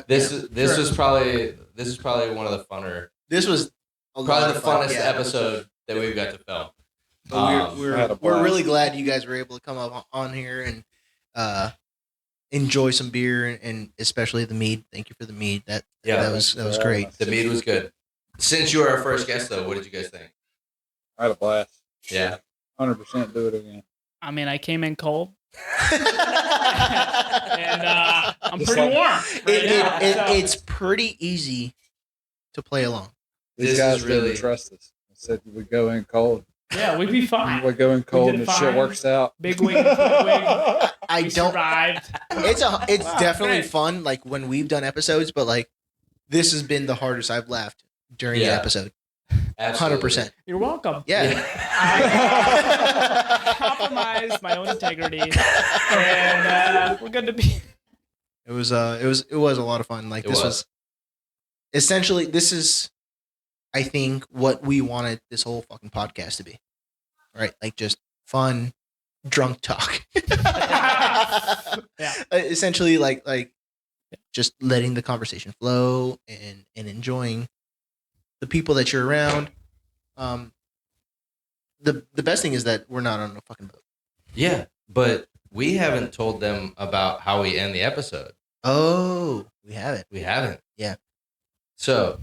S3: This was probably one of the funner,
S1: This was a lot
S3: probably the
S1: of fun,
S3: funnest
S1: yeah.
S3: episode that we've got to film.
S1: But
S4: I had a
S1: we're
S4: blast.
S1: really glad you guys were able to come up on here and enjoy some beer and especially the mead. Thank you for the mead. That was great.
S3: The mead was good. Since you were our first guest, though, what did you guys think?
S4: I had a blast.
S3: Yeah.
S4: 100% do it again.
S2: I mean, I came in cold, and I'm
S4: Just
S2: pretty
S4: like-
S2: warm. Right now, so-
S1: It's pretty easy to play along.
S3: This
S4: These
S3: is
S4: guys
S3: really-
S4: didn't trust us. They said we go in cold.
S2: Yeah, we'd be fine.
S4: We're going cold
S2: did
S4: and the shit
S2: fine.
S4: works out.
S2: Big wig and Twig wig.
S1: I
S2: We
S1: don't.
S2: survived.
S1: It's definitely
S2: great.
S1: fun. Like when we've done episodes, but like this has been the hardest I've laughed during the
S3: Yeah.
S1: episode.
S3: Absolutely.
S1: 100%.
S2: You're welcome.
S1: Yeah.
S2: I compromised my own integrity, and we're good to be.
S1: It was a lot of fun. Like
S3: It
S1: this
S3: was.
S1: essentially this is, I think, what we wanted this whole fucking podcast to be. Right? Like just fun, drunk talk.
S2: Yeah.
S1: Essentially, like just letting the conversation flow and enjoying the people that you're around. The best thing is that we're not on a fucking boat.
S3: Yeah, but we haven't told them about how we end the episode.
S1: Oh, we have it.
S3: We haven't.
S1: Yeah.
S3: So,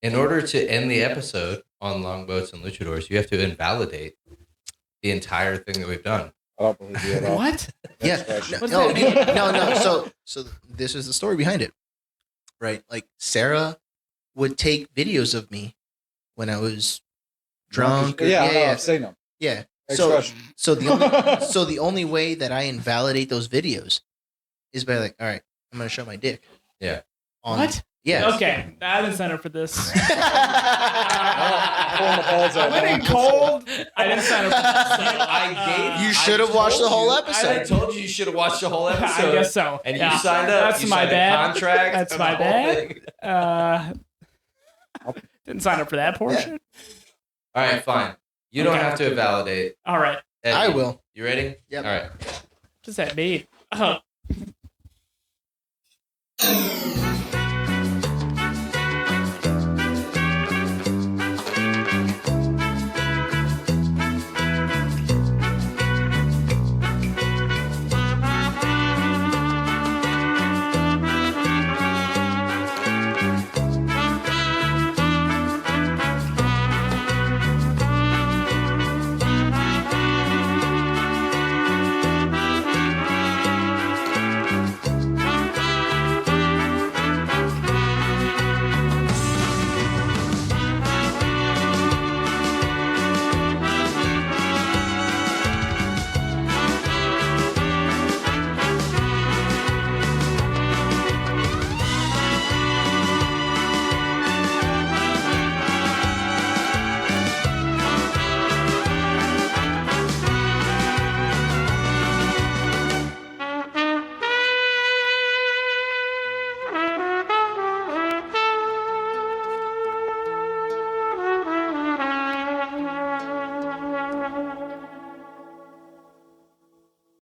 S3: in order to end the episode on Longboats and Luchadors, you have to invalidate the entire thing that we've done.
S4: I don't believe you at all.
S2: What?
S1: Yeah.
S4: Next question.
S2: What's
S1: No,
S2: that?
S1: no. So this is the story behind it, right? Like Sarah would take videos of me when I was drunk. or-
S4: Yeah, I know,
S1: yeah.
S4: I've seen them.
S1: Yeah.
S4: Next
S1: So
S4: question.
S1: the only way that I invalidate those videos is by like, all right, I'm gonna show my dick.
S3: Yeah.
S2: What?
S1: Yeah.
S2: Okay, I didn't sign up for this.
S4: Pulling the balls
S2: I
S4: out.
S2: went in cold. I didn't sign up for this.
S1: You should have watched the whole
S3: I
S1: episode.
S3: told you should have watched the whole episode.
S2: I guess so.
S3: And
S2: Yeah.
S3: you signed up.
S2: That's
S3: you
S2: my
S3: signed
S2: bad.
S3: A contract.
S2: That's
S3: and
S2: my
S3: the whole
S2: bad.
S3: thing.
S2: Didn't sign up for that portion.
S3: All right, fine. You don't
S2: Okay.
S3: have to invalidate.
S2: All right,
S3: Eddie.
S1: I will.
S3: You ready?
S1: Yep.
S3: All right.
S2: just that mead. Oh.